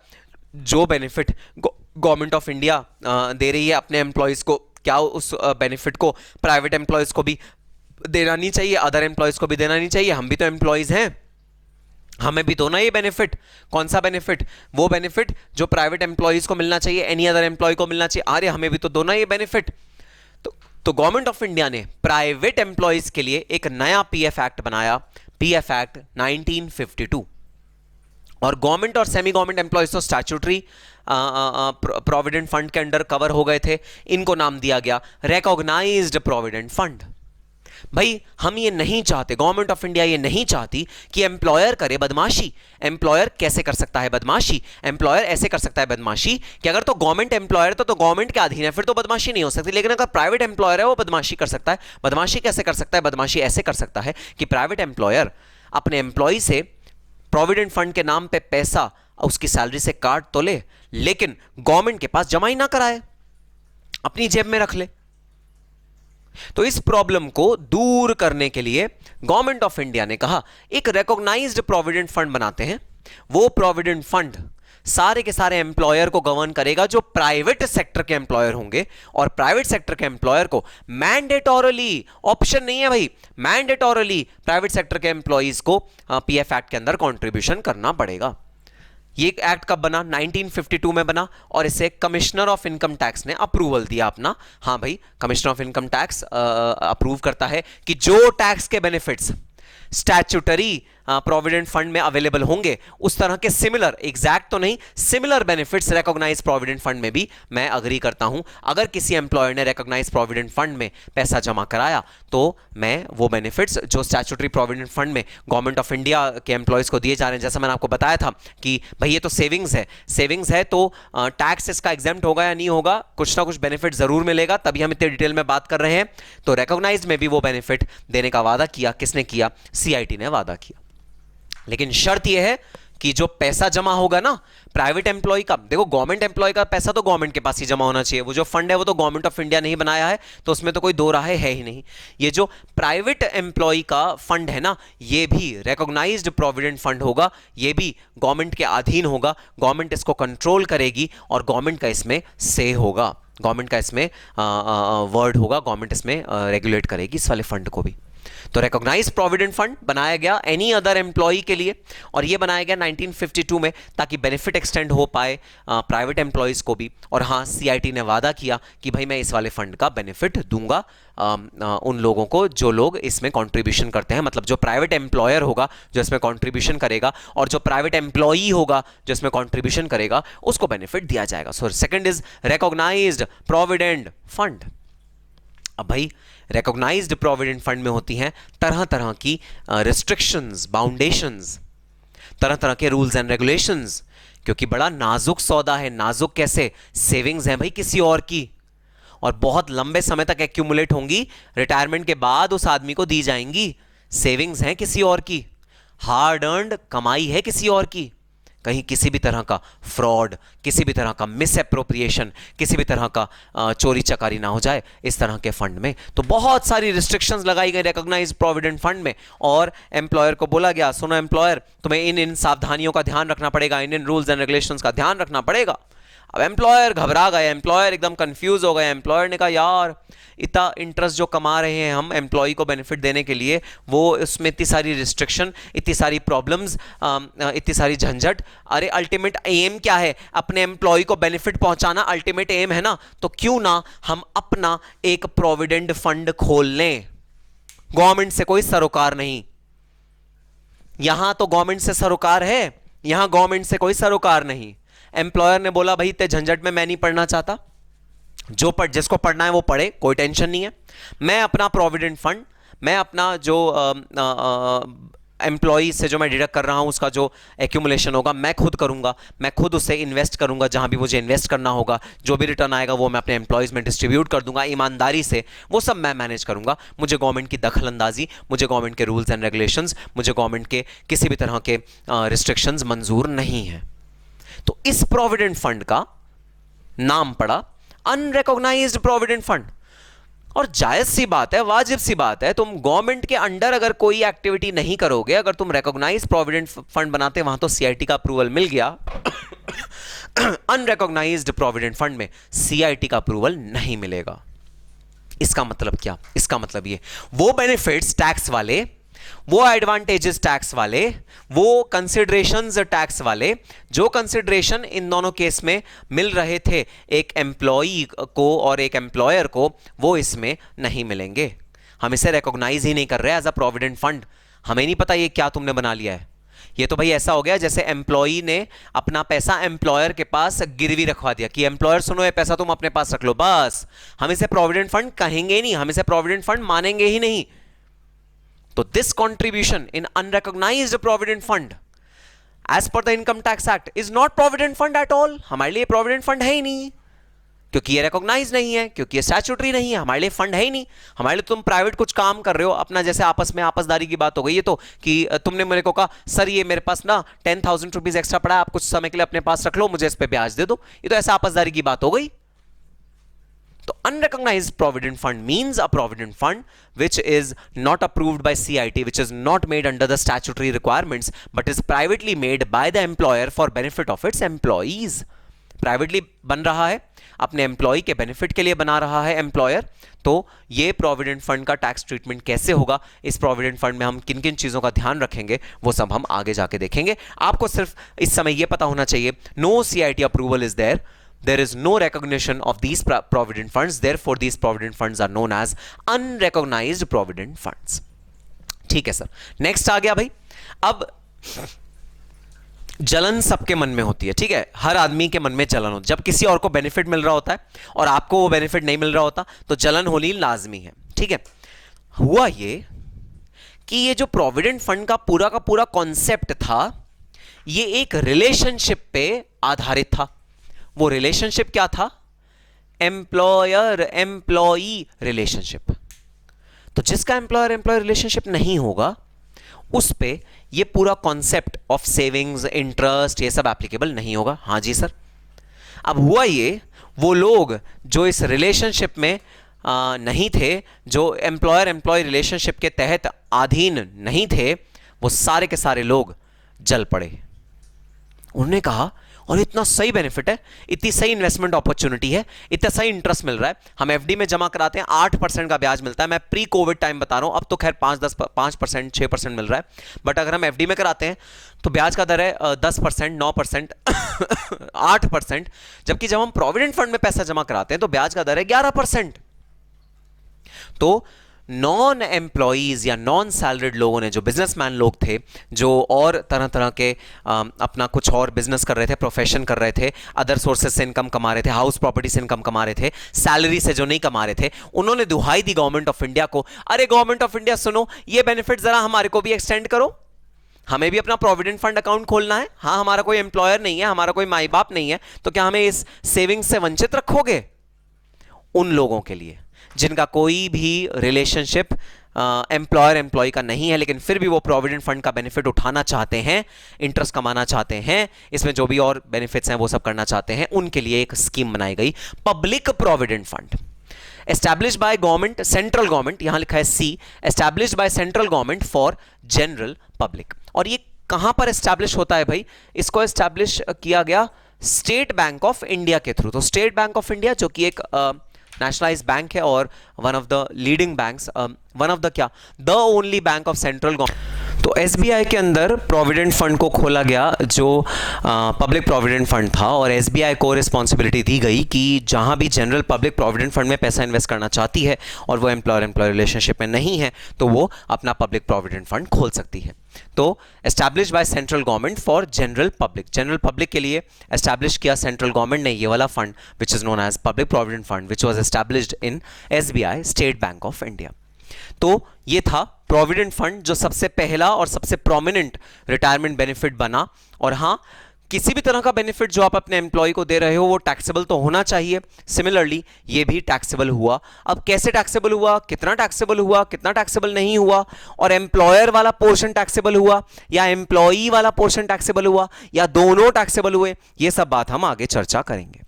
जो बेनिफिट गवर्नमेंट ऑफ इंडिया दे रही है अपने एम्प्लॉईज को, क्या उस बेनिफिट को प्राइवेट एम्प्लॉईज को भी देना नहीं चाहिए, अदर एम्प्लॉईज को भी देना नहीं चाहिए? हम भी तो एम्प्लॉईज हैं, हमें भी दो ना ये बेनिफिट। कौन सा बेनिफिट? वो बेनिफिट जो प्राइवेट एम्प्लॉईज को मिलना चाहिए, एनी अदर एम्प्लॉय को मिलना चाहिए। अरे हमें भी तो दो ना ये बेनिफिट। तो गवर्नमेंट ऑफ इंडिया ने प्राइवेट एम्प्लॉईज के लिए एक नया पीएफ एक्ट बनाया, पीएफ एक्ट 1952। और गवर्नमेंट और सेमी गवर्नमेंट एम्प्लॉईज तो स्टैट्यूटरी प्रोविडेंट फंड के अंडर कवर हो गए थे, इनको नाम दिया गया रिकॉग्नाइज्ड प्रोविडेंट फंड। भाई हम ये नहीं चाहते, गवर्नमेंट ऑफ इंडिया ये नहीं चाहती कि एम्प्लॉयर करे बदमाशी। एम्प्लॉयर कैसे कर सकता है बदमाशी? एम्प्लॉयर ऐसे कर सकता है बदमाशी कि अगर तो गवर्नमेंट एम्प्लॉयर तो गवर्नमेंट के अधीन है, फिर तो बदमाशी नहीं हो सकती। लेकिन अगर प्राइवेट एम्प्लॉयर है वो बदमाशी कर सकता है। बदमाशी कैसे कर सकता है? बदमाशी ऐसे कर सकता है कि प्राइवेट एम्प्लॉयर अपने एम्प्लॉय से प्रोविडेंट फंड के नाम पे पैसा उसकी सैलरी से काट तो ले, लेकिन गवर्नमेंट के पास जमा ही ना कराए, अपनी जेब में रख ले। तो इस प्रॉब्लम को दूर करने के लिए गवर्नमेंट ऑफ इंडिया ने कहा एक रिकॉग्नाइज्ड प्रोविडेंट फंड बनाते हैं। वो प्रोविडेंट फंड सारे के सारे एम्प्लॉयर को गवर्न करेगा जो प्राइवेट सेक्टर के एम्प्लॉयर होंगे, और प्राइवेट सेक्टर के एम्प्लॉयर को मैंडेटोरली, ऑप्शन नहीं है भाई, मैंडेटोरली प्राइवेट सेक्टर के एम्प्लॉइज को पीएफ एक्ट के अंदर कंट्रीब्यूशन करना पड़ेगा। ये एक्ट कब बना? 1952 में बना, और इसे कमिश्नर ऑफ इनकम टैक्स ने अप्रूवल दिया अपना। हाँ भाई, commissioner of income tax approve करता है कि जो टैक्स के बेनिफिट्स स्टैट्यूटरी प्रोविडेंट फंड में अवेलेबल होंगे, उस तरह के सिमिलर, एग्जैक्ट तो नहीं, similar benefits recognise provident fund में भी मैं अग्री करता हूं। अगर किसी एम्प्लॉयर ने रिकॉग्नाइज प्रोविडेंट फंड में पैसा जमा कराया तो मैं वो बेनिफिट्स जो स्टैट्यूटरी प्रोविडेंट फंड में गवर्नमेंट ऑफ इंडिया के एम्प्लॉयज को दिए जा रहे हैं, जैसा मैंने आपको बताया था कि भाई ये तो सेविंग्स है तो टैक्स इसका एग्जेम्प्ट होगा या नहीं होगा, कुछ ना कुछ बेनिफिट जरूर मिलेगा, तभी हम इतने डिटेल में बात कर रहे हैं। तो रिकॉग्नाइज में भी वो बेनिफिट देने का वादा किया, किसने किया? सीआईटी ने वादा किया। लेकिन शर्त यह है कि जो पैसा जमा होगा ना प्राइवेट एम्प्लॉय का, देखो गवर्नमेंट एम्प्लॉय का पैसा तो गवर्नमेंट के पास ही जमा होना चाहिए, वो जो फंड है वो तो गवर्नमेंट ऑफ इंडिया ने ही बनाया है, तो उसमें तो कोई दो राहे है ही नहीं। ये जो प्राइवेट एम्प्लॉय का फंड है ना, ये भी रिकॉग्नाइज्ड प्रोविडेंट फंड होगा, ये भी गवर्नमेंट के अधीन होगा, गवर्नमेंट इसको कंट्रोल करेगी और गवर्नमेंट का इसमें से होगा, गवर्नमेंट का इसमें वर्ड होगा, गवर्नमेंट इसमें रेगुलेट करेगी इस वाले फंड को भी। तो रिकॉग्नाइज प्रोविडेंट फंड बनाया गया एनी अदर एम्प्लॉय के लिए, और ये बनाया गया 1952 में ताकि बेनिफिट एक्सटेंड हो पाए प्राइवेट एम्प्लॉयज को भी। और हाँ, सीआईटी ने वादा किया कि भाई मैं इस वाले फंड का बेनिफिट दूंगा उन लोगों को जो लोग इसमें कंट्रीब्यूशन करते हैं, मतलब जो प्राइवेट एम्प्लॉयर होगा जो इसमें कंट्रीब्यूशन करेगा और जो प्राइवेट एम्प्लॉई होगा जो इसमें कंट्रीब्यूशन करेगा उसको बेनिफिट दिया जाएगा। So second is recognised provident fund. अब भाई रिकॉग्नाइज्ड प्रोविडेंट फंड में होती हैं तरह तरह की रिस्ट्रिक्शंस, बाउंडेशंस, तरह तरह के रूल्स एंड रेगुलेशंस, क्योंकि बड़ा नाजुक सौदा है। नाजुक कैसे? सेविंग्स हैं भाई किसी और की, और बहुत लंबे समय तक एक्यूमुलेट होंगी, रिटायरमेंट के बाद उस आदमी को दी जाएंगी। सेविंग्स हैं किसी और की, हार्ड अर्न्ड कमाई है किसी और की, कहीं किसी भी तरह का फ्रॉड, किसी भी तरह का मिस एप्रोप्रिएशन, किसी भी तरह का चोरी चकारी ना हो जाए इस तरह के फंड में। तो बहुत सारी रिस्ट्रिक्शंस लगाई गई रिकॉग्नाइज्ड प्रोविडेंट फंड में, और एम्प्लॉयर को बोला गया सुनो एम्प्लॉयर, तुम्हें इन सावधानियों का ध्यान रखना पड़ेगा, इन रूल्स एंड रेगुलेशंस का ध्यान रखना पड़ेगा। अब एम्प्लॉयर घबरा गए, एम्प्लॉयर एकदम कंफ्यूज हो गए। एम्प्लॉयर ने कहा यार इतना इंटरेस्ट जो कमा रहे हैं हम एम्प्लॉय को बेनिफिट देने के लिए, वो उसमें इतनी सारी रिस्ट्रिक्शन, इतनी सारी प्रॉब्लम्स, इतनी सारी झंझट, अरे अल्टीमेट एम क्या है? अपने एम्प्लॉय को बेनिफिट पहुंचाना अल्टीमेट एम है ना, तो क्यों ना हम अपना एक प्रोविडेंट फंड खोल लें। गवर्नमेंट से कोई सरोकार नहीं, यहां तो गवर्नमेंट से सरोकार है, यहां गवर्नमेंट से कोई सरोकार नहीं। एम्प्लॉयर ने बोला भाई इतने झंझट में मैं नहीं पढ़ना चाहता, जिसको पढ़ना है वो पढ़े, कोई टेंशन नहीं है। मैं अपना प्रोविडेंट फंड, मैं अपना जो एम्प्लॉय से जो मैं डिडक्ट कर रहा हूं उसका जो एक्यूमुलेशन होगा मैं खुद करूंगा, मैं खुद उससे इन्वेस्ट करूंगा जहां भी मुझे इन्वेस्ट करना होगा, जो भी रिटर्न आएगा वो मैं अपने एम्प्लॉयज में डिस्ट्रीब्यूट कर दूंगा ईमानदारी से, वो सब मैं मैनेज करूंगा। मुझे गवर्नमेंट की दखलंदाजी, मुझे गवर्नमेंट के रूल्स एंड रेगुलेशंस, मुझे गवर्नमेंट के किसी भी तरह के रिस्ट्रिक्शंस मंजूर नहीं है। तो इस प्रोविडेंट फंड का नाम पड़ा अनरिकॉग्नाइज्ड प्रोविडेंट फंड। और जायज सी बात है, वाजिब सी बात है, तुम गवर्नमेंट के अंडर अगर कोई एक्टिविटी नहीं करोगे, अगर तुम रिकॉग्नाइज्ड प्रोविडेंट फंड बनाते, वहां तो सीआईटी का अप्रूवल मिल गया, अनरिकॉग्नाइज्ड प्रोविडेंट फंड में सीआईटी का अप्रूवल नहीं मिलेगा। इसका मतलब क्या? इसका मतलब ये वो बेनिफिट्स टैक्स वाले, वो एडवांटेजेस टैक्स वाले, वो कंसिडरेशंस टैक्स वाले, जो कंसिडरेशन इन दोनों केस में मिल रहे थे एक एम्प्लॉई को और एक एम्प्लॉयर को, वो इसमें नहीं मिलेंगे। हम इसे रिकॉग्नाइज ही नहीं कर रहे एज अ प्रोविडेंट फंड। हमें नहीं पता ये क्या तुमने बना लिया है। ये तो भाई ऐसा हो गया जैसे एम्प्लॉई ने अपना पैसा एम्प्लॉयर के पास गिरवी रखवा दिया कि एम्प्लॉयर सुनो ये पैसा तुम अपने पास रख लो, बस। हम इसे प्रोविडेंट फंड कहेंगे नहीं, हम इसे प्रोविडेंट फंड मानेंगे ही नहीं। तो this contribution in unrecognized provident fund as per the income tax act is not provident fund at all। हमारे लिए provident fund है ही नहीं, क्योंकि ये रिकॉग्नाइज नहीं है, क्योंकि ये स्टैट्यूटरी नहीं है, हमारे लिए फंड है ही नहीं। हमारे लिए तुम प्राइवेट कुछ काम कर रहे हो अपना, जैसे आपस में आपसदारी की बात हो गई है तो कि तुमने मेरे को कहा सर ये मेरे पास ना 10,000 रुपीज एक्स्ट्रा पड़ा है, आप कुछ समय के लिए अपने पास रख लो, मुझे इस पे ब्याज दे दो, ये तो ऐसा आपसदारी की बात हो गई। तो unrecognized provident fund means a provident fund which is not approved by CIT, which is not made under the statutory requirements, but is privately made by the employer for benefit of its employees। Privately बन रहा है, अपने employ के benefit के लिए बना रहा है एम्प्लॉयर। तो ये प्रोविडेंट फंड का टैक्स ट्रीटमेंट कैसे होगा, इस प्रोविडेंट फंड में हम किन किन चीज़ों का ध्यान रखेंगे, वो सब हम आगे जाके देखेंगे। आपको सिर्फ इस समय ये पता होना चाहिए, no CIT approval is there, there is no recognition of these provident funds, therefore these provident funds are known as unrecognized provident funds। ठीक है सर, नेक्स्ट आ गया भाई अब जलन सबके मन में होती है, ठीक है, हर आदमी के मन में जलन होती है। जब किसी और को बेनिफिट मिल रहा होता है और आपको वो बेनिफिट नहीं मिल रहा होता तो जलन होनी लाजमी है, ठीक है। हुआ ये कि ये जो प्रोविडेंट फंड का पूरा कॉन्सेप्ट था ये एक रिलेशनशिप पे आधारित था। वो रिलेशनशिप क्या था? Employer employee relationship. तो जिसका एम्प्लॉयर एम्प्लॉय रिलेशनशिप नहीं होगा उस पे ये पूरा कॉन्सेप्ट ऑफ सेविंग्स, इंटरेस्ट, ये सब एप्लीकेबल नहीं होगा। हाँ जी सर। अब हुआ ये, वो लोग जो इस रिलेशनशिप में नहीं थे, जो एम्प्लॉयर एम्प्लॉय रिलेशनशिप के तहत अधीन नहीं थे, वो सारे के सारे लोग जल पड़े। उन्होंने कहा और इतना सही बेनिफिट है, इतनी सही इन्वेस्टमेंट अपॉर्चुनिटी है, इतना सही इंटरेस्ट मिल रहा है, हम एफडी में जमा कराते हैं 8% का ब्याज मिलता है। मैं प्री कोविड टाइम बता रहा हूं, अब तो खैर 5%, 6% मिल रहा है, बट अगर हम एफडी में कराते हैं तो ब्याज का दर है 10%, 9%, 8%, जबकि जब हम प्रोविडेंट फंड में पैसा जमा कराते हैं तो ब्याज का दर है 11%। तो नॉन एम्प्लॉइज या नॉन सैलरीड लोगों ने, जो बिजनेसमैन लोग थे, जो और तरह तरह के अपना कुछ और बिजनेस कर रहे थे, प्रोफेशन कर रहे थे, अदर सोर्सेज से इनकम कमा रहे थे, हाउस प्रॉपर्टी से इनकम कमा रहे थे, सैलरी से जो नहीं कमा रहे थे, उन्होंने दुहाई दी गवर्नमेंट ऑफ इंडिया को, अरे गवर्नमेंट ऑफ इंडिया सुनो, ये बेनिफिट जरा हमारे को भी एक्सटेंड करो, हमें भी अपना प्रोविडेंट फंड अकाउंट खोलना है। हाँ, हमारा कोई एम्प्लॉयर नहीं है, हमारा कोई माई बाप नहीं है, तो क्या हमें इस सेविंग्स से वंचित रखोगे? उन लोगों के लिए जिनका कोई भी रिलेशनशिप एम्प्लॉयर एम्प्लॉय का नहीं है, लेकिन फिर भी वो प्रोविडेंट फंड का बेनिफिट उठाना चाहते हैं, इंटरेस्ट कमाना चाहते हैं, इसमें जो भी और बेनिफिट्स हैं वो सब करना चाहते हैं, उनके लिए एक स्कीम बनाई गई, public provident fund, established by government, central government, यहां लिखा है see, established by central government for general public. और ये कहां पर एस्टैब्लिश होता है भाई? इसको एस्टैब्लिश किया गया स्टेट बैंक ऑफ इंडिया के थ्रू। तो स्टेट बैंक ऑफ इंडिया जो कि एक नेशनलाइज बैंक है और one of the leading banks, one of the क्या, the only bank of central government. तो एसबीआई के अंदर प्रोविडेंट फंड को खोला गया जो पब्लिक प्रोविडेंट फंड था, और एसबीआई को रिस्पॉन्सिबिलिटी दी गई कि जहां भी जनरल पब्लिक प्रोविडेंट फंड में पैसा इन्वेस्ट करना चाहती है और वो एम्प्लॉयर एम्प्लॉय रिलेशनशिप में नहीं है तो वो अपना पब्लिक प्रोविडेंट फंड खोल सकती है। तो establish by central government for general public, general public के लिए एस्टैब्लिश किया सेंट्रल गवर्नमेंट ने ये वाला fund which is known as public provident fund which was established in SBI, State Bank of India. तो ये था प्रोविडेंट फंड जो सबसे पहला और सबसे प्रोमिनेंट रिटायरमेंट बेनिफिट बना। और हाँ, किसी भी तरह का बेनिफिट जो आप अपने एम्प्लॉय को दे रहे हो वो टैक्सेबल तो होना चाहिए। सिमिलरली ये भी टैक्सेबल हुआ। अब कैसे टैक्सेबल हुआ, कितना टैक्सेबल हुआ, कितना टैक्सेबल नहीं हुआ, और एम्प्लॉयर वाला पोर्शन टैक्सेबल हुआ या एम्प्लॉई वाला पोर्शन टैक्सेबल हुआ या दोनों टैक्सेबल हुए, ये सब बात हम आगे चर्चा करेंगे।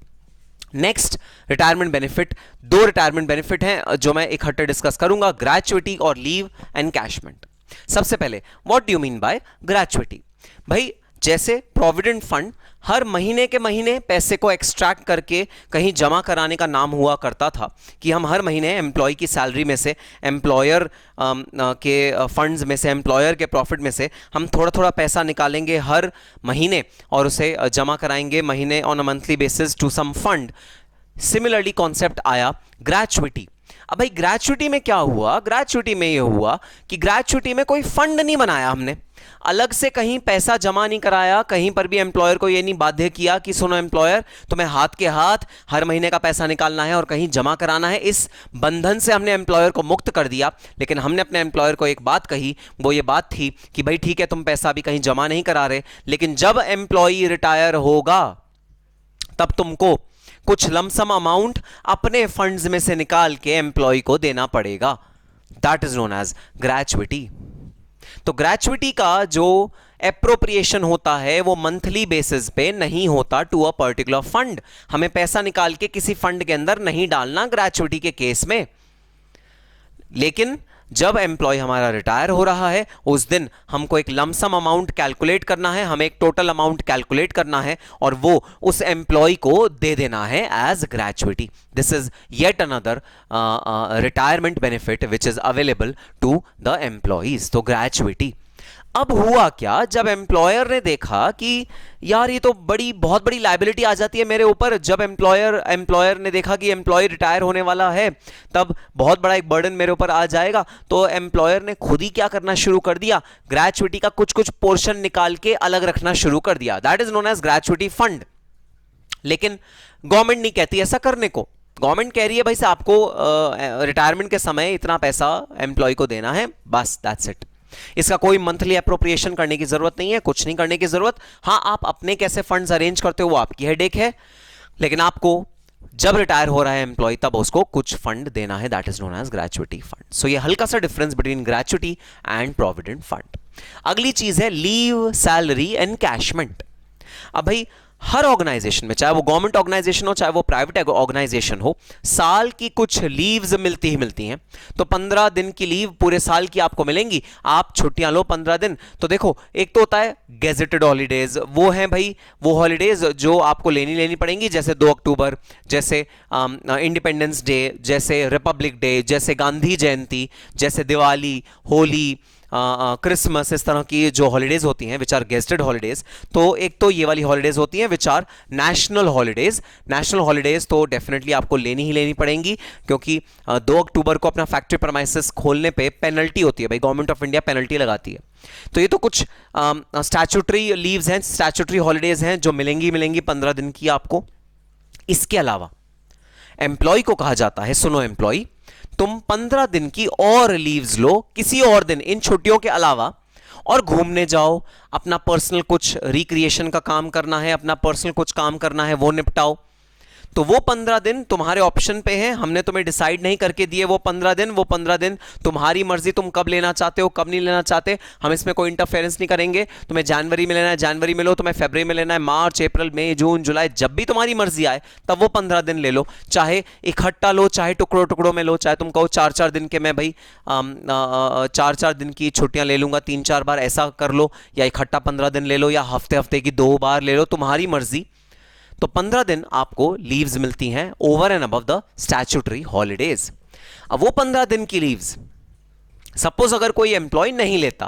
Next, retirement benefit. दो रिटायरमेंट बेनिफिट हैं जो मैं इकट्ठे डिस्कस करूंगा, ग्रेचुइटी और लीव एनकैशमेंट। सबसे पहले, what do you mean by gratuity? भाई जैसे प्रोविडेंट फंड हर महीने के महीने पैसे को एक्सट्रैक्ट करके कहीं जमा कराने का नाम हुआ करता था कि हम हर महीने एम्प्लॉय की सैलरी में से, एम्प्लॉयर के फंड्स में से, एम्प्लॉयर के प्रॉफिट में से हम थोड़ा थोड़ा पैसा निकालेंगे हर महीने और उसे जमा कराएंगे महीने on a monthly basis to some fund. Similarly concept आया ग्रेचुइटी। अब भाई ग्रेचुइटी में क्या हुआ? ग्रेचुइटी में ये हुआ कि ग्रेचुइटी में कोई फंड नहीं बनाया हमने, अलग से कहीं पैसा जमा नहीं कराया, कहीं पर भी एम्प्लॉयर को ये नहीं बाध्य किया कि सुनो एम्प्लॉयर, तुम्हें हाथ के हाथ हर महीने का पैसा निकालना है और कहीं जमा कराना है। इस बंधन से हमने एम्प्लॉयर को मुक्त कर दिया। लेकिन हमने अपने एम्प्लॉयर को एक बात कही, वो ये बात थी कि भाई ठीक है, तुम पैसा अभी कहीं जमा नहीं करा रहे, लेकिन जब एम्प्लॉय रिटायर होगा तब तुमको कुछ लमसम अमाउंट अपने फंड्स में से निकाल के एम्प्लॉय को देना पड़ेगा। That is known as gratuity. तो ग्रेचुइटी का जो एप्रोप्रिएशन होता है वो मंथली बेसिस पे नहीं होता टू अ पर्टिकुलर फंड। हमें पैसा निकाल के किसी फंड के अंदर नहीं डालना ग्रेचुइटी के केस में। लेकिन जब एम्प्लॉय हमारा रिटायर हो रहा है उस दिन हमको एक लमसम अमाउंट कैलकुलेट करना है, हमें एक टोटल अमाउंट कैलकुलेट करना है और वो उस एम्प्लॉय को दे देना है as gratuity. This is yet another retirement benefit which is available to the employees. तो ग्रेचुइटी। अब हुआ क्या, जब एम्प्लॉयर ने देखा कि यार ये तो बहुत बड़ी लायबिलिटी आ जाती है मेरे ऊपर, जब एम्प्लॉयर ने देखा कि एम्प्लॉय रिटायर होने वाला है, तब बहुत बड़ा एक बर्डन मेरे ऊपर आ जाएगा, तो एम्प्लॉयर ने खुद ही क्या करना शुरू कर दिया, ग्रेचुइटी का कुछ कुछ पोर्शन निकाल के अलग रखना शुरू कर दिया। That is known as gratuity fund. लेकिन गवर्नमेंट नहीं कहती ऐसा करने को। गवर्नमेंट कह रही है भाई साहब आपको रिटायरमेंट के समय इतना पैसा एम्प्लॉय को देना है, बस दैट्स इट। इसका कोई मंथली अप्रोप्रिएशन करने की जरूरत नहीं है, कुछ नहीं करने की जरूरत। हां, आप अपने कैसे फंड्स अरेंज करते हो वो आपकी हेडेक है, लेकिन आपको जब रिटायर हो रहा है एम्प्लॉय तब उसको कुछ फंड देना है, that is known as gratuity fund. So ये हल्का सा difference between gratuity and provident fund. अगली चीज है लीव सैलरी एनकैशमेंट। अब भाई हर ऑर्गेनाइजेशन में, चाहे वो गवर्नमेंट ऑर्गेनाइजेशन हो चाहे वो प्राइवेट ऑर्गेनाइजेशन हो, साल की कुछ लीव्स मिलती ही मिलती हैं। तो 15 दिन की लीव पूरे साल की आपको मिलेंगी, आप छुट्टियां लो 15 दिन। तो देखो, एक तो होता है गेजेटेड हॉलीडेज, वो हैं भाई वो हॉलीडेज जो आपको लेनी पड़ेंगी, जैसे 2 अक्टूबर, जैसे इंडिपेंडेंस डे, जैसे रिपब्लिक डे, जैसे गांधी जयंती, जैसे दिवाली, होली, क्रिसमस, इस तरह की जो हॉलीडेज होती हैं विच आर गेस्टेड हॉलीडेज। तो एक तो ये वाली हॉलीडेज होती हैं which are national holidays. National holidays तो डेफिनेटली आपको लेनी ही लेनी पड़ेंगी, क्योंकि 2 अक्टूबर को अपना फैक्ट्री प्रमाइसेस खोलने पे पेनल्टी होती है भाई, गवर्नमेंट ऑफ इंडिया पेनल्टी लगाती है। तो ये तो कुछ स्टैट्यूटरी लीव्स हैं, स्टैट्यूटरी हॉलीडेज हैं जो मिलेंगी 15 दिन की आपको। इसके अलावा एम्प्लॉय को कहा जाता है, सुनो एम्प्लॉय, तुम 15 दिन की और लीव्स लो किसी और दिन इन छुट्टियों के अलावा, और घूमने जाओ, अपना पर्सनल कुछ रिक्रिएशन का काम करना है, अपना पर्सनल कुछ काम करना है वो निपटाओ। तो वो 15 दिन तुम्हारे ऑप्शन पे हैं, हमने तुम्हें डिसाइड नहीं करके दिए वो 15 दिन तुम्हारी मर्जी, तुम कब लेना चाहते हो कब नहीं लेना चाहते, हम इसमें कोई इंटरफेरेंस नहीं करेंगे। तुम्हें जनवरी में लेना है जनवरी में लो, तुम्हें फरवरी में लेना है मार्च, अप्रैल, मई, जून, जुलाई, जब भी तुम्हारी मर्जी आए तब वो 15 दिन ले लो। चाहे इकट्ठा लो, चाहे टुकड़ों टुकड़ों में लो, चाहे तुम कहो 4-4 दिन के मैं भाई 4-4 दिन की छुट्टियां ले लूंगा 3-4 बार, ऐसा कर लो, या इकट्ठा 15 दिन ले लो, या हफ्ते की 2 बार ले लो, तुम्हारी मर्जी। तो 15 दिन आपको लीव्स मिलती हैं over and above the statutory holidays. अब वो 15 दिन की लीव्स सपोज अगर कोई एम्प्लॉय नहीं लेता,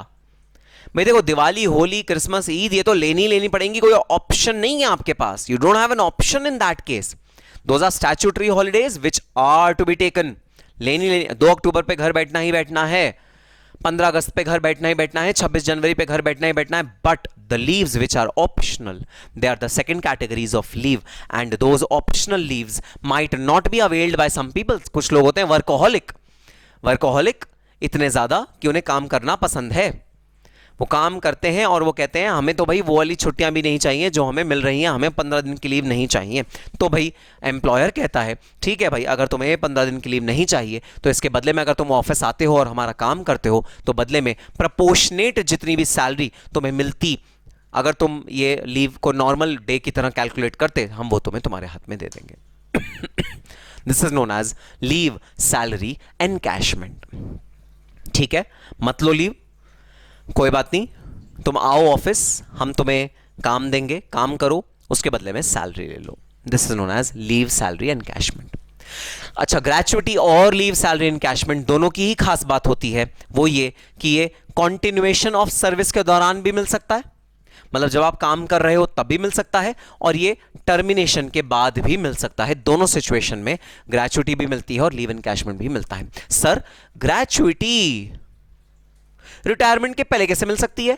भाई देखो दिवाली, होली, क्रिसमस, ईद ये तो लेनी पड़ेंगी, कोई ऑप्शन नहीं है आपके पास, you don't have an option in that case. Those are statutory holidays which are to be taken. लेनी 2 अक्टूबर पे घर बैठना ही बैठना है, 15 अगस्त पे घर बैठना ही बैठना है, 26 जनवरी पे घर बैठना ही बैठना है, but the leaves which are optional, they are the second categories of leave, and those optional leaves might not be availed by some people. कुछ लोग होते हैं वर्कोहलिक इतने ज्यादा कि उन्हें काम करना पसंद है, वो काम करते हैं और वो कहते हैं हमें तो भाई वो वाली छुट्टियां भी नहीं चाहिए जो हमें मिल रही हैं, हमें 15 दिन की लीव नहीं चाहिए। तो भाई एम्प्लॉयर कहता है ठीक है भाई, अगर तुम्हें 15 दिन की लीव नहीं चाहिए तो इसके बदले में अगर तुम ऑफिस आते हो और हमारा काम करते हो तो बदले में प्रपोर्शनेट जितनी भी सैलरी तुम्हें मिलती, अगर तुम ये लीव को नॉर्मल डे की तरह कैलकुलेट करते, हम वो तुम्हारे हाथ में दे देंगे। This is known as leave salary encashment. ठीक है, मत लो लीव, कोई बात नहीं, तुम आओ ऑफिस, हम तुम्हें काम देंगे, काम करो, उसके बदले में सैलरी ले लो। This is known as leave salary encashment. अच्छा, ग्रेचुइटी और लीव सैलरी एनकैशमेंट दोनों की ही खास बात होती है, वो ये कि ये कॉन्टिन्यूएशन ऑफ सर्विस के दौरान भी मिल सकता है, मतलब जब आप काम कर रहे हो तब भी मिल सकता है, और ये टर्मिनेशन के बाद भी मिल सकता है। दोनों सिचुएशन में ग्रेचुइटी भी मिलती है और लीव एनकैशमेंट भी मिलता है। सर ग्रेचुइटी रिटायरमेंट के पहले कैसे मिल सकती है?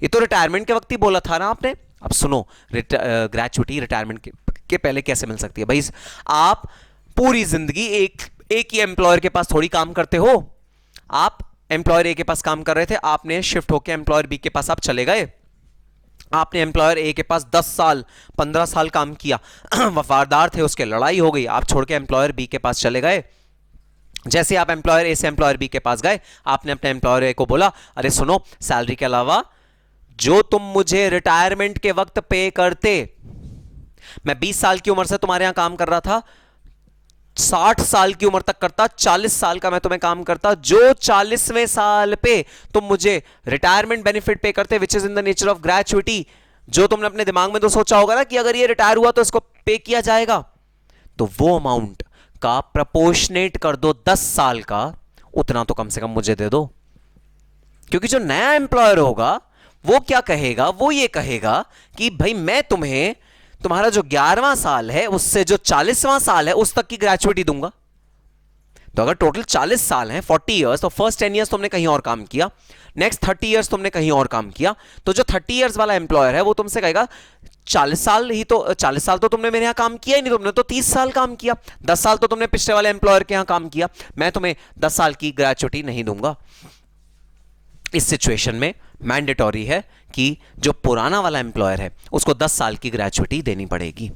ये तो रिटायरमेंट के वक्त ही बोला था ना आपने। अब सुनो, ग्रेचुइटी रिटायरमेंट के पहले कैसे मिल सकती है? भाई आप पूरी जिंदगी एक ही एम्प्लॉयर के पास थोड़ी काम करते हो। आप एम्प्लॉयर ए के पास काम कर रहे थे, आपने शिफ्ट होकर एम्प्लॉयर बी के पास आप चले गए, आपने एम्प्लॉयर ए के पास 10 साल 15 साल काम किया, वफादार थे, उसके लड़ाई हो गई, आप छोड़ के एम्प्लॉयर बी के पास चले गए। जैसे आप एम्प्लॉयर ए से एम्प्लॉयर बी के पास गए, आपने अपने एम्प्लॉयर ए को बोला अरे सुनो, सैलरी के अलावा जो तुम मुझे रिटायरमेंट के वक्त पे करते, मैं 20 साल की उम्र से तुम्हारे यहां काम कर रहा था, 60 साल की उम्र तक करता, 40 साल का मैं तुम्हें काम करता, जो 40वें साल पे तुम मुझे रिटायरमेंट बेनिफिट पे करते which is in the nature of gratuity, जो तुमने अपने दिमाग में तो सोचा होगा ना कि अगर ये रिटायर हुआ तो इसको पे किया जाएगा, तो वो अमाउंट का प्रपोर्शनेट कर दो 10 साल का, उतना तो कम से कम मुझे दे दो। क्योंकि जो नया एम्प्लॉयर होगा वो क्या कहेगा, वो ये कहेगा कि भाई मैं तुम्हें तुम्हारा जो 11वां साल है उससे जो 40वां साल है उस तक की ग्रेचुइटी दूंगा। तो अगर टोटल 40 साल हैं, 40 इयर्स, तो फर्स्ट 10 इयर्स तुमने कहीं और काम किया, नेक्स्ट 30 इयर्स तुमने कहीं और काम किया, तो जो 30 इयर्स वाला एम्प्लॉयर है वो तुमसे कहेगा 40 साल तो तुमने मेरे यहां काम किया ही नहीं, तुमने तो 30 साल काम किया, 10 साल तो तुमने पिछले वाले एम्प्लॉयर के यहां काम किया, मैं तुम्हें 10 साल की ग्रेचुइटी नहीं दूंगा। इस सिचुएशन में मैंडेटरी है कि जो पुराना वाला एम्प्लॉयर है उसको 10 साल की ग्रेचुइटी देनी पड़ेगी।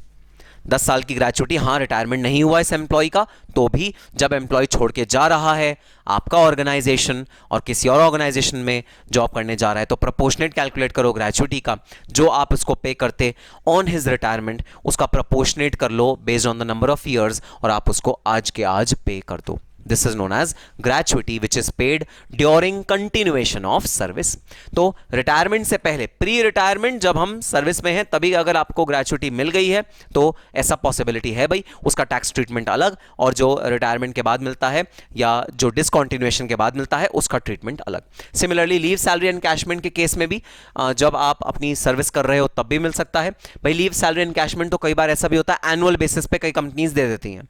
10 साल की ग्रेचुइटी, हाँ रिटायरमेंट नहीं हुआ इस एम्प्लॉय का, तो भी जब एम्प्लॉय छोड़ के जा रहा है आपका ऑर्गेनाइजेशन और किसी और ऑर्गेनाइजेशन में जॉब करने जा रहा है, तो प्रोपोर्शनेट कैलकुलेट करो ग्रेचुइटी का, जो आप इसको पे करते ऑन हिज रिटायरमेंट उसका प्रोपोर्शनेट कर लो based on the number of years और आप उसको आज के आज पे कर दो। This is known as gratuity which is paid during continuation of service। तो रिटायरमेंट से पहले, प्री रिटायरमेंट जब हम सर्विस में हैं तभी अगर आपको ग्रेचुइटी मिल गई है तो ऐसा पॉसिबिलिटी है भाई, उसका टैक्स ट्रीटमेंट अलग, और जो रिटायरमेंट के बाद मिलता है या जो डिसकंटिन्यूएशन के बाद मिलता है उसका ट्रीटमेंट अलग। सिमिलरली लीव सैलरी एनकैशमेंट के केस में भी जब आप अपनी सर्विस कर रहे हो तब भी मिल सकता है भाई। लीव सैलरी एनकैशमेंट तो कई बार ऐसा भी होता है एनुअल बेसिस पे कई कंपनीज दे देती हैं,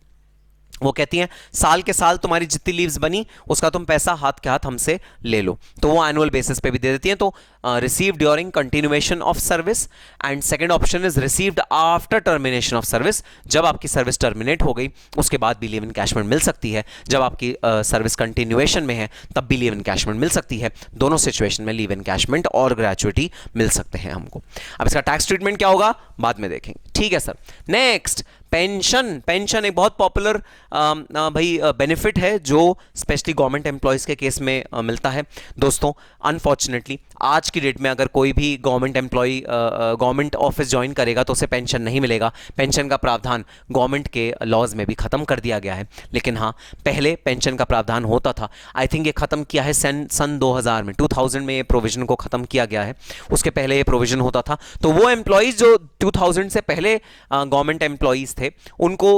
वो कहती हैं साल के साल तुम्हारी जितनी लीव्स बनी उसका तुम पैसा हाथ के हाथ हमसे ले लो, तो वो एनुअल बेसिस पे भी दे देती हैं। तो receive during continuation of service, and second option is received after termination of service, जब आपकी सर्विस टर्मिनेट हो गई उसके बाद भी लीव एनकैशमेंट मिल सकती है, जब आपकी सर्विस कंटिन्यूएशन में है तब भी लीव एनकैशमेंट मिल सकती है। दोनों सिचुएशन में लीव एनकैशमेंट और ग्रेचुइटी मिल सकते हैं हमको। अब इसका टैक्स ट्रीटमेंट क्या होगा बाद में देखेंगे, ठीक है सर। Next pension. पेंशन एक बहुत पॉपुलर भाई बेनिफिट है जो स्पेशली गवर्नमेंट एम्प्लॉयज़ के केस में मिलता है। दोस्तों अनफॉर्चुनेटली आज की डेट में अगर कोई भी government employee government office join करेगा तो उसे पेंशन नहीं मिलेगा। पेंशन का प्रावधान गवर्नमेंट के लॉज में भी ख़त्म कर दिया गया है, लेकिन हाँ पहले पेंशन का प्रावधान होता था। आई थिंक ये ख़त्म किया है सन 2000 में, 2000 में ये प्रोविज़न को ख़त्म किया गया है। उसके पहले ये प्रोविज़न होता था, तो वो एम्प्लॉयज़ जो 2000 से पहले गवर्नमेंट एम्प्लॉयज़ थे उनको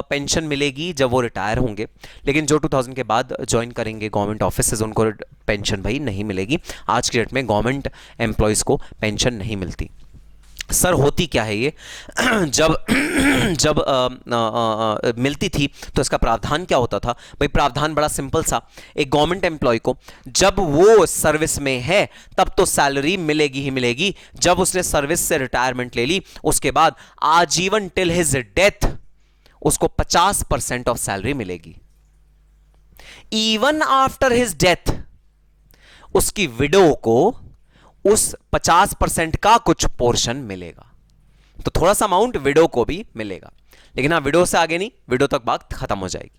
पेंशन मिलेगी जब वो रिटायर होंगे, लेकिन जो 2000 के बाद ज्वाइन करेंगे गवर्नमेंट ऑफिसेज उनको पेंशन भाई नहीं मिलेगी। आज की डेट में गवर्नमेंट एम्प्लॉयज़ को पेंशन नहीं मिलती। सर होती क्या है ये जब जब मिलती थी तो इसका प्रावधान क्या होता था भाई? प्रावधान बड़ा सिंपल सा, एक गवर्नमेंट एम्प्लॉय को जब वो सर्विस में है तब तो सैलरी मिलेगी ही मिलेगी, जब उसने सर्विस से रिटायरमेंट ले ली उसके बाद आजीवन टिल हिज डेथ उसको 50% ऑफ सैलरी मिलेगी। इवन आफ्टर हिज डेथ उसकी विडो को उस 50% का कुछ पोर्शन मिलेगा, तो थोड़ा सा अमाउंट विडो को भी मिलेगा, लेकिन हाँ विडो से आगे नहीं, विडो तक बात खत्म हो जाएगी।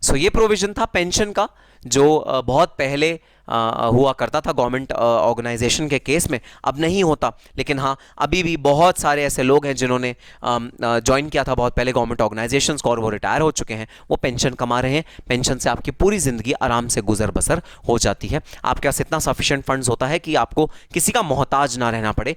सो ये प्रोविजन था पेंशन का जो बहुत पहले हुआ करता था गवर्नमेंट ऑर्गेनाइजेशन के केस में, अब नहीं होता, लेकिन हाँ अभी भी बहुत सारे ऐसे लोग हैं जिन्होंने ज्वाइन किया था बहुत पहले गवर्नमेंट ऑर्गेनाइजेशंस को और वो रिटायर हो चुके हैं, वो पेंशन कमा रहे हैं। पेंशन से आपकी पूरी ज़िंदगी आराम से गुजर बसर हो जाती है, आपके पास इतना सफिशिएंट फंड्स होता है कि आपको किसी का मोहताज ना रहना पड़े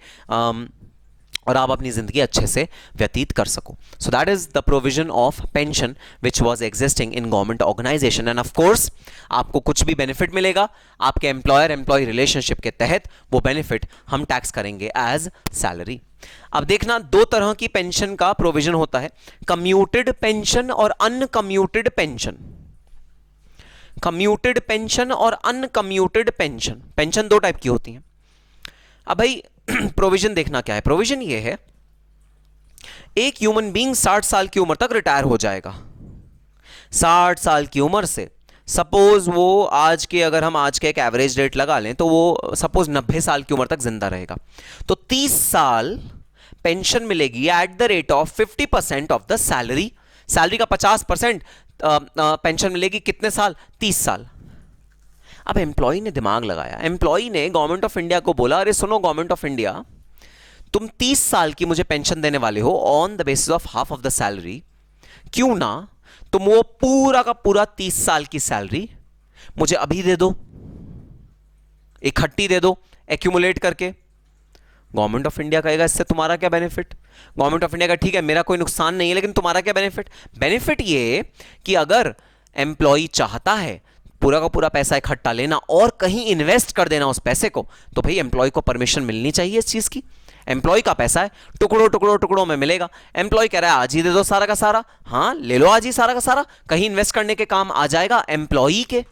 और आप अपनी ज़िंदगी अच्छे से व्यतीत कर सको। So that is the provision of pension which was existing in government organisation. And of course आपको कुछ भी बेनिफिट मिलेगा आपके एम्प्लॉयर एम्प्लॉय रिलेशनशिप के तहत, वो बेनिफिट हम टैक्स करेंगे एज सैलरी। अब देखना दो तरह की पेंशन का प्रोविजन होता है, कम्यूटेड पेंशन और अनकम्यूटेड पेंशन। कम्यूटेड पेंशन और अनकम्यूटेड पेंशन, पेंशन दो टाइप की होती हैं। अब भाई प्रोविजन देखना क्या है, प्रोविजन ये है एक ह्यूमन बीइंग 60 साल की उम्र तक रिटायर हो जाएगा। 60 साल की उम्र से सपोज वो आज के, अगर हम आज के एक एवरेज रेट लगा लें तो वो सपोज 90 साल की उम्र तक जिंदा रहेगा, तो 30 साल पेंशन मिलेगी at the rate of 50% of the salary. Salary का 50% पेंशन मिलेगी कितने साल? 30 साल। अब एम्प्लॉय ने दिमाग लगाया, एम्प्लॉय ने गवर्नमेंट ऑफ इंडिया को बोला अरे सुनो गवर्नमेंट ऑफ इंडिया, तुम 30 साल की मुझे पेंशन देने वाले हो on the basis of half of the salary, क्यों ना तुम वो पूरा का पूरा 30 साल की सैलरी मुझे अभी दे दो, इकट्ठी दे दो एक्यूमुलेट करके। गवर्नमेंट ऑफ इंडिया कहेगा इससे तुम्हारा क्या बेनिफिट? गवर्नमेंट ऑफ इंडिया का ठीक है मेरा कोई नुकसान नहीं है, लेकिन तुम्हारा क्या बेनिफिट? बेनिफिट ये कि अगर एम्प्लॉय चाहता है पूरा का पूरा पैसा इकट्ठा लेना और कहीं इन्वेस्ट कर देना उस पैसे को, तो भाई एम्प्लॉय को परमिशन मिलनी चाहिए इस चीज की। एम्प्लॉय का पैसा है, टुकड़ों टुकड़ों टुकड़ों में मिलेगा। एम्प्लॉय कह रहा है आज ही दे दो सारा का सारा, हाँ ले लो आज ही सारा का सारा, कहीं इन्वेस्ट करने के काम आ जाएगा एम्प्लॉय के।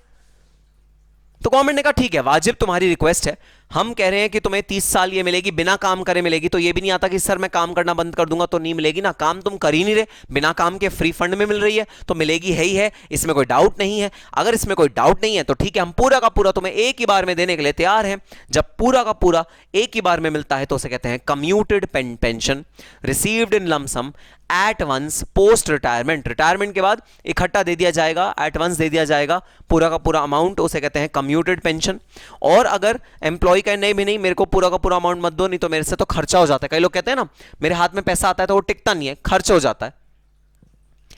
तो गवर्नमेंट ने कहा ठीक है, वाजिब तुम्हारी रिक्वेस्ट है, हम कह रहे हैं कि तुम्हें 30 साल ये मिलेगी, बिना काम करे मिलेगी। तो ये भी नहीं आता कि सर मैं काम करना बंद कर दूंगा तो नहीं मिलेगी ना, काम तुम कर ही नहीं रहे, बिना काम के फ्री फंड में मिल रही है तो मिलेगी है ही है, इसमें कोई डाउट नहीं है। अगर इसमें कोई डाउट नहीं है तो ठीक है, हम पूरा का पूरा तुम्हें एक ही बार में देने के लिए तैयार हैं। जब पूरा का पूरा एक ही बार में मिलता है तो उसे कहते हैं commuted pension, received in lump sum at once post retirement. Retirement के बाद इकट्ठा दे दिया जाएगा, एट वंस दे दिया जाएगा पूरा का पूरा अमाउंट, उसे कहते हैं कम्यूटेड पेंशन। और अगर एम्प्लॉय का नहीं भी नहीं, मेरे को पूरा का पूरा अमाउंट मत दो, नहीं तो मेरे से तो खर्चा हो जाता है। कई लोग कहते हैं ना मेरे हाथ में पैसा आता है तो वो टिकता नहीं है, खर्च हो जाता है,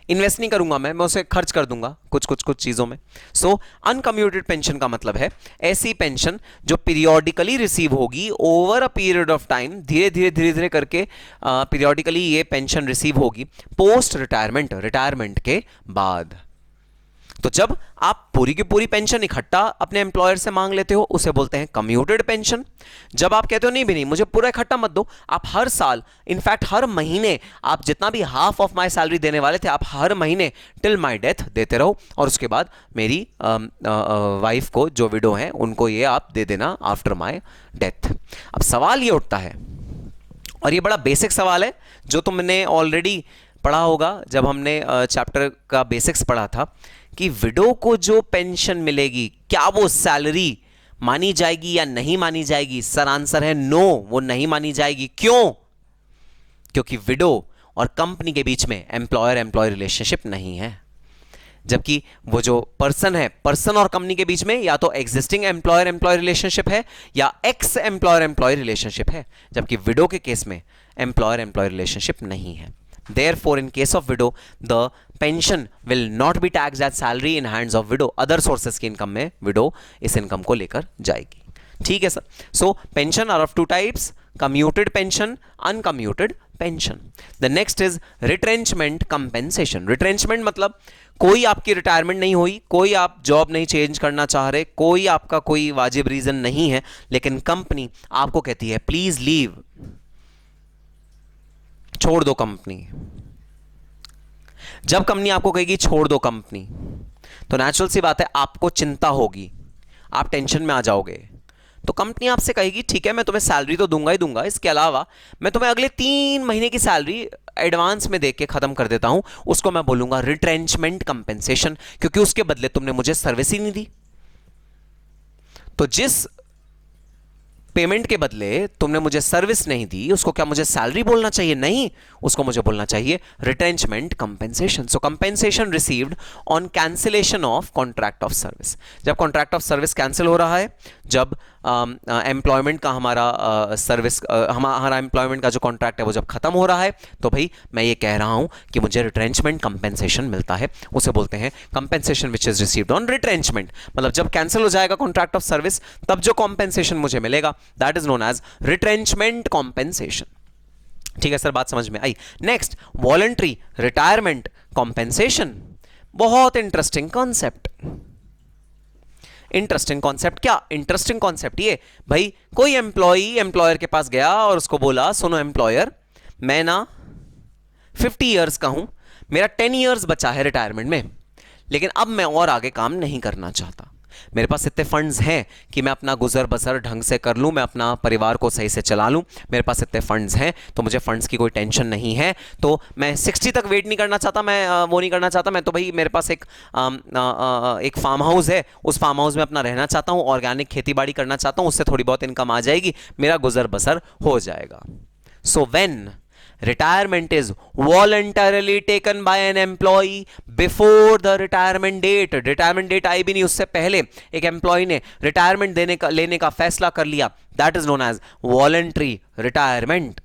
इन्वेस्ट नहीं करूंगा मैं उसे खर्च कर दूंगा कुछ चीजों में। सो अनकम्यूटेड पेंशन का मतलब है ऐसी पेंशन जो पीरियोडिकली रिसीव होगी over a period of time, धीरे धीरे करके पीरियोडिकली ये पेंशन रिसीव होगी पोस्ट रिटायरमेंट, रिटायरमेंट के बाद। तो जब आप पूरी की पूरी पेंशन इकट्ठा अपने एम्प्लॉयर से मांग लेते हो उसे बोलते हैं कम्यूटेड पेंशन। जब आप कहते हो नहीं भी नहीं मुझे पूरा इकट्ठा मत दो, आप हर साल इनफैक्ट हर महीने आप जितना भी हाफ ऑफ माय सैलरी देने वाले थे आप हर महीने टिल माय डेथ देते रहो, और उसके बाद मेरी वाइफ को जो विडो हैं उनको ये आप दे देना आफ्टर माय डेथ। अब सवाल ये उठता है, और ये बड़ा बेसिक सवाल है जो तुमने ऑलरेडी पढ़ा होगा जब हमने चैप्टर का बेसिक्स पढ़ा था, कि विडो को जो पेंशन मिलेगी क्या वो सैलरी मानी जाएगी या नहीं मानी जाएगी? सर आंसर है नो, वो नहीं मानी जाएगी। क्यों? क्योंकि विडो और कंपनी के बीच में एम्प्लॉयर एम्प्लॉय रिलेशनशिप नहीं है। जबकि वो जो पर्सन है, पर्सन और कंपनी के बीच में या तो एग्जिस्टिंग एम्प्लॉयर एम्प्लॉय रिलेशनशिप है या एक्स एम्प्लॉयर एम्प्लॉय रिलेशनशिप है, जबकि विडो के केस में एम्प्लॉयर एम्प्लॉय रिलेशनशिप नहीं है। Therefore, in case of widow, the pension will not be taxed as salary in hands of widow. Other sources की income में widow इस इनकम को लेकर जाएगी। ठीक है sir. So pension are of two types: commuted pension, uncommuted pension. The next is retrenchment compensation. Retrenchment मतलब कोई आपकी रिटायरमेंट नहीं हुई, कोई आप जॉब नहीं चेंज करना चाह रहे, कोई आपका कोई वाजिब रीजन नहीं है, लेकिन कंपनी आपको कहती है प्लीज लीव, छोड़ दो कंपनी। जब कंपनी आपको कहेगी छोड़ दो कंपनी, तो नेचुरल सी बात है आपको चिंता होगी, आप टेंशन में आ जाओगे। तो कंपनी आपसे कहेगी ठीक है मैं तुम्हें सैलरी तो दूंगा ही दूंगा, इसके अलावा मैं तुम्हें अगले 3 महीने की सैलरी एडवांस में दे के खत्म कर देता हूं, उसको मैं बोलूंगा रिट्रेंचमेंट कंपेंसेशन, क्योंकि उसके बदले तुमने मुझे सर्विस ही नहीं दी। तो जिस पेमेंट के बदले तुमने मुझे सर्विस नहीं दी, उसको क्या मुझे सैलरी बोलना चाहिए? नहीं, उसको मुझे बोलना चाहिए retrenchment compensation. So compensation received on cancellation of contract of service. जब कॉन्ट्रैक्ट ऑफ सर्विस कैंसिल हो रहा है, जब एम्प्लॉयमेंट का हमारा सर्विस हमारा एम्प्लॉयमेंट का जो कॉन्ट्रैक्ट है वो जब खत्म हो रहा है, तो भाई मैं ये कह रहा हूं कि मुझे रिट्रेंचमेंट कंपेंसेशन मिलता है, उसे बोलते हैं compensation which is received on retrenchment. मतलब जब कैंसिल हो जाएगा कॉन्ट्रैक्ट ऑफ सर्विस तब जो कॉम्पेंसेशन मुझे मिलेगा that is known as retrenchment compensation. ठीक है सर, बात समझ में आई। Next, voluntary retirement compensation. बहुत इंटरेस्टिंग कॉन्सेप्ट। इंटरेस्टिंग कॉन्सेप्ट क्या? इंटरेस्टिंग कॉन्सेप्ट ये, भाई कोई एम्प्लॉयर के पास गया और उसको बोला सुनो एम्प्लॉयर, मैं ना 50 इयर्स का हूं, मेरा 10 इयर्स बचा है रिटायरमेंट में, लेकिन अब मैं और आगे काम नहीं करना चाहता, मेरे पास इतने फंड्स हैं कि मैं अपना गुजर बसर ढंग से कर लूं, मैं अपना परिवार को सही से चला लूं, मेरे पास इतने फंड्स हैं, तो मुझे फंड्स की कोई टेंशन नहीं है, तो मैं 60 तक वेट नहीं करना चाहता, मैं वो नहीं करना चाहता, मैं तो भाई मेरे पास एक फार्म हाउस है, उस फार्म हाउस में अपना रहना चाहता हूं, ऑर्गेनिक खेती बाड़ी करना चाहता हूं, उससे थोड़ी बहुत इनकम आ जाएगी, मेरा गुजर बसर हो जाएगा। So when retirement is voluntarily taken by an employee before the retirement date, retirement date आई भी नहीं उससे पहले एक एम्प्लॉय ने रिटायरमेंट लेने का फैसला कर लिया, that is known as voluntary retirement.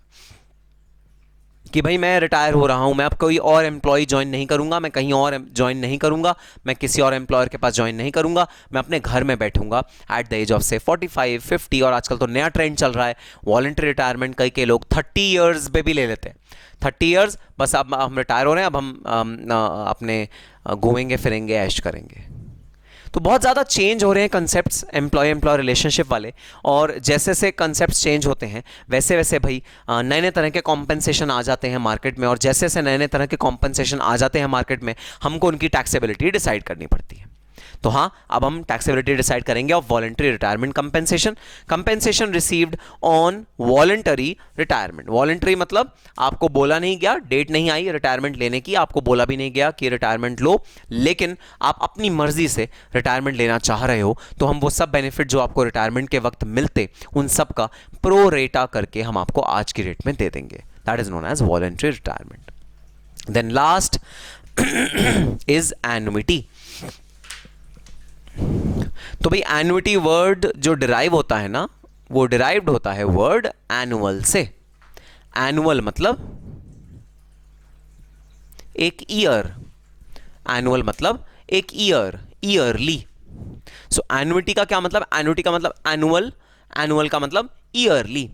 कि भाई मैं रिटायर हो रहा हूं, मैं अब कोई और एम्प्लॉय ज्वाइन नहीं करूंगा, मैं कहीं और ज्वाइन नहीं करूंगा, मैं किसी और एम्प्लॉयर के पास ज्वाइन नहीं करूंगा, मैं अपने घर में बैठूंगा एट द एज ऑफ से 45, 50, और आजकल तो नया ट्रेंड चल रहा है वॉलंटरी रिटायरमेंट, कई लोग 30 ईयर्स पे भी ले लेते हैं। 30 ईयर्स बस, अब हम रिटायर हो रहे हैं, अब हम अपने घूमेंगे फिरेंगे ऐश करेंगे। तो बहुत ज़्यादा चेंज हो रहे हैं कंसेप्ट्स एम्प्लॉय एम्प्लॉय रिलेशनशिप वाले, और जैसे जैसे कंसेप्ट्स चेंज होते हैं वैसे वैसे भाई नए नए तरह के कॉम्पनसेशन आ जाते हैं मार्केट में, और जैसे जैसे नए नए तरह के कॉम्पनसेशन आ जाते हैं मार्केट में हमको उनकी टैक्सेबिलिटी डिसाइड करनी पड़ती है। तो हाँ, अब हम टैक्सेबिलिटी डिसाइड करेंगे of voluntary retirement compensation. Compensation received on voluntary retirement. Voluntary मतलब आपको बोला नहीं गया, डेट नहीं आई रिटायरमेंट लेने की, आपको बोला भी नहीं गया कि रिटायरमेंट लो, लेकिन आप अपनी मर्जी से रिटायरमेंट लेना चाह रहे हो, तो हम वो सब बेनिफिट जो आपको रिटायरमेंट के वक्त मिलते उन सब का प्रो रेटा करके हम आपको आज की रेट में दे देंगे। That is known as voluntary retirement. Then last is annuity. तो भाई एन्युइटी वर्ड जो डिराइव होता है ना, वो डिराइव्ड होता है वर्ड एनुअल से। एनुअल मतलब एक ईयर, एनुअल मतलब एक ईयर, ईयरली। सो एन्युइटी का क्या मतलब? एन्युइटी का मतलब एनुअल, एनुअल का मतलब ईयरली।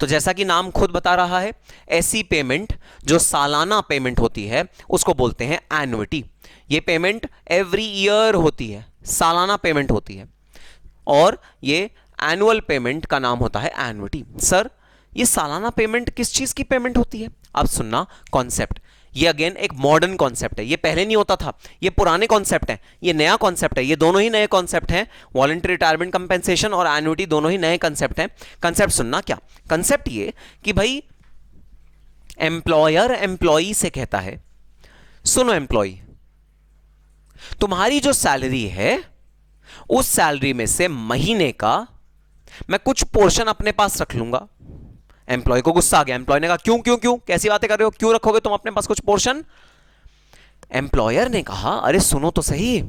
तो जैसा कि नाम खुद बता रहा है, ऐसी पेमेंट जो सालाना पेमेंट होती है उसको बोलते हैं एन्युइटी। ये पेमेंट एवरी ईयर होती है, सालाना पेमेंट होती है, और ये एनुअल पेमेंट का नाम होता है एन्युइटी। सर ये सालाना पेमेंट किस चीज की पेमेंट होती है? अब सुनना कॉन्सेप्ट, ये अगेन एक मॉडर्न कॉन्सेप्ट है, ये पहले नहीं होता था, ये पुराने कॉन्सेप्ट है, ये नया कॉन्सेप्ट है, ये दोनों ही नए कॉन्सेप्ट हैं। वॉलंटरी रिटायरमेंट कंपेंसेशन और एन्युइटी दोनों ही नए कॉन्सेप्ट हैं। कॉन्सेप्ट सुनना, क्या कॉन्सेप्ट? ये कि भाई एम्प्लॉयर एम्प्लॉई से कहता है, सुनो एम्प्लॉई, तुम्हारी जो सैलरी है उस सैलरी में से महीने का मैं कुछ पोर्शन अपने पास रख लूंगा। एम्प्लॉय को गुस्सा आ गया, एम्प्लॉय ने कहा क्यों क्यों क्यों, कैसी बातें कर रहे हो, क्यों रखोगे तुम अपने पास कुछ पोर्शन? एम्प्लॉयर ने कहा अरे सुनो तो सही,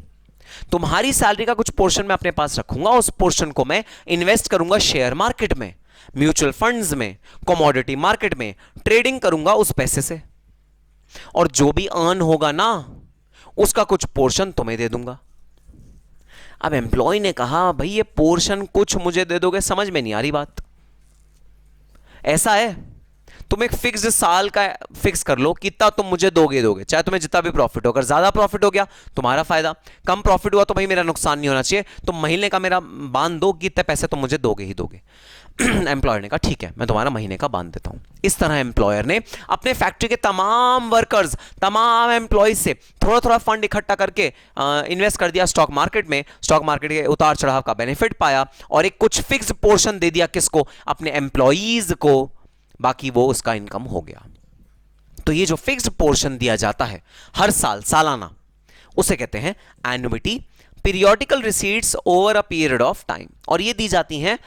तुम्हारी सैलरी का कुछ पोर्शन मैं अपने पास रखूंगा, उस पोर्शन को मैं इन्वेस्ट करूंगा शेयर मार्केट में, म्यूचुअल फंड्स में, कमोडिटी मार्केट में, ट्रेडिंग करूंगा उस पैसे से, और जो भी अर्न होगा ना उसका कुछ पोर्शन तुम्हें दे दूंगा। अब एम्प्लॉय ने कहा भाई ये पोर्शन कुछ मुझे दे दोगे, समझ में नहीं आ रही बात। ऐसा है तुम एक फिक्स्ड साल का फिक्स कर लो, कितना तुम मुझे दोगे दोगे, चाहे तुम्हें जितना भी प्रॉफिट हो, अगर ज्यादा प्रॉफिट हो गया तुम्हारा फायदा, कम प्रॉफिट हुआ तो भाई मेरा नुकसान नहीं होना चाहिए, तुम महीने का मेरा बांध दो कि इतने पैसे तुम मुझे दोगे ही दोगे। एम्प्लॉयर ने कहा ठीक है मैं तुम्हारा महीने का बांध देता हूं। इस तरह एम्प्लॉयर ने अपने फैक्ट्री के तमाम वर्कर्स, तमाम एम्प्लॉयज से थोड़ा थोड़ा फंड इकट्ठा करके इन्वेस्ट कर दिया स्टॉक मार्केट में, स्टॉक मार्केट के उतार चढ़ाव का बेनिफिट पाया, और एक कुछ फिक्स पोर्शन दे दिया किसको? अपने एम्प्लॉयज को, बाकी वो उसका इनकम हो गया। तो ये जो फिक्स्ड पोर्शन दिया जाता है हर साल, सालाना, उसे कहते हैं annuity. Periodical receipts over a period of time, और ये दी जाती हैं,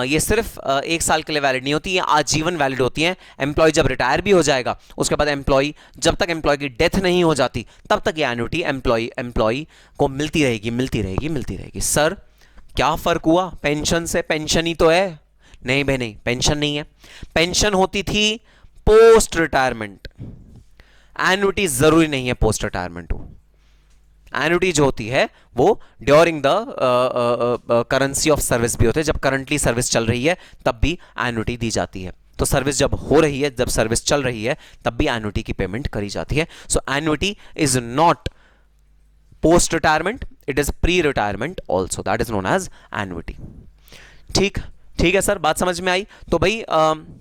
ये सिर्फ एक साल के लिए वैलिड नहीं होती, ये आजीवन वैलिड होती हैं। एम्प्लॉय जब रिटायर भी हो जाएगा उसके बाद एम्प्लॉय, जब तक एम्प्लॉय की डेथ नहीं हो जाती तब तक ये एन्युइटी एम्प्लॉय को मिलती रहेगी, मिलती रहेगी, मिलती रहेगी। सर क्या फर्क हुआ पेंशन से? पेंशन ही तो है। नहीं भाई नहीं, पेंशन नहीं है, पेंशन होती थी पोस्ट रिटायरमेंट, एन्युइटी जरूरी नहीं है पोस्ट रिटायरमेंट हो। एन्युइटी जो होती है वो during the currency of service भी होते हैं, जब करंटली सर्विस चल रही है तब भी एन्युइटी दी जाती है। तो सर्विस जब हो रही है, जब सर्विस चल रही है तब भी एन्युइटी की पेमेंट करी जाती है। So annuity is not post retirement, it is pre retirement also, that is known as annuity. ठीक ठीक है सर, बात समझ में आई? तो भाई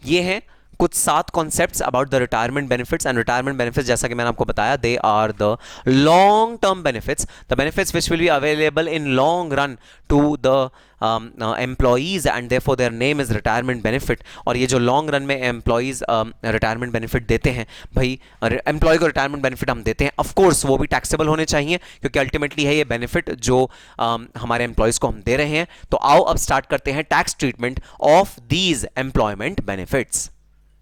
ये है कुछ 7 concepts about the retirement benefits. And retirement benefits जैसा कि मैंने आपको बताया, they are the long term benefits, the benefits which will be available in long run to the employees, and therefore their name is retirement benefit. और ये जो long run में employees retirement benefit देते हैं, भाई एम्प्लॉय को retirement benefit हम देते हैं, ऑफ कोर्स वो भी टैक्सेबल होने चाहिए, क्योंकि अल्टीमेटली है ये बेनिफिट जो हमारे एम्प्लॉयज को हम दे रहे हैं। तो आओ अब स्टार्ट करते हैं tax treatment of these employment benefits.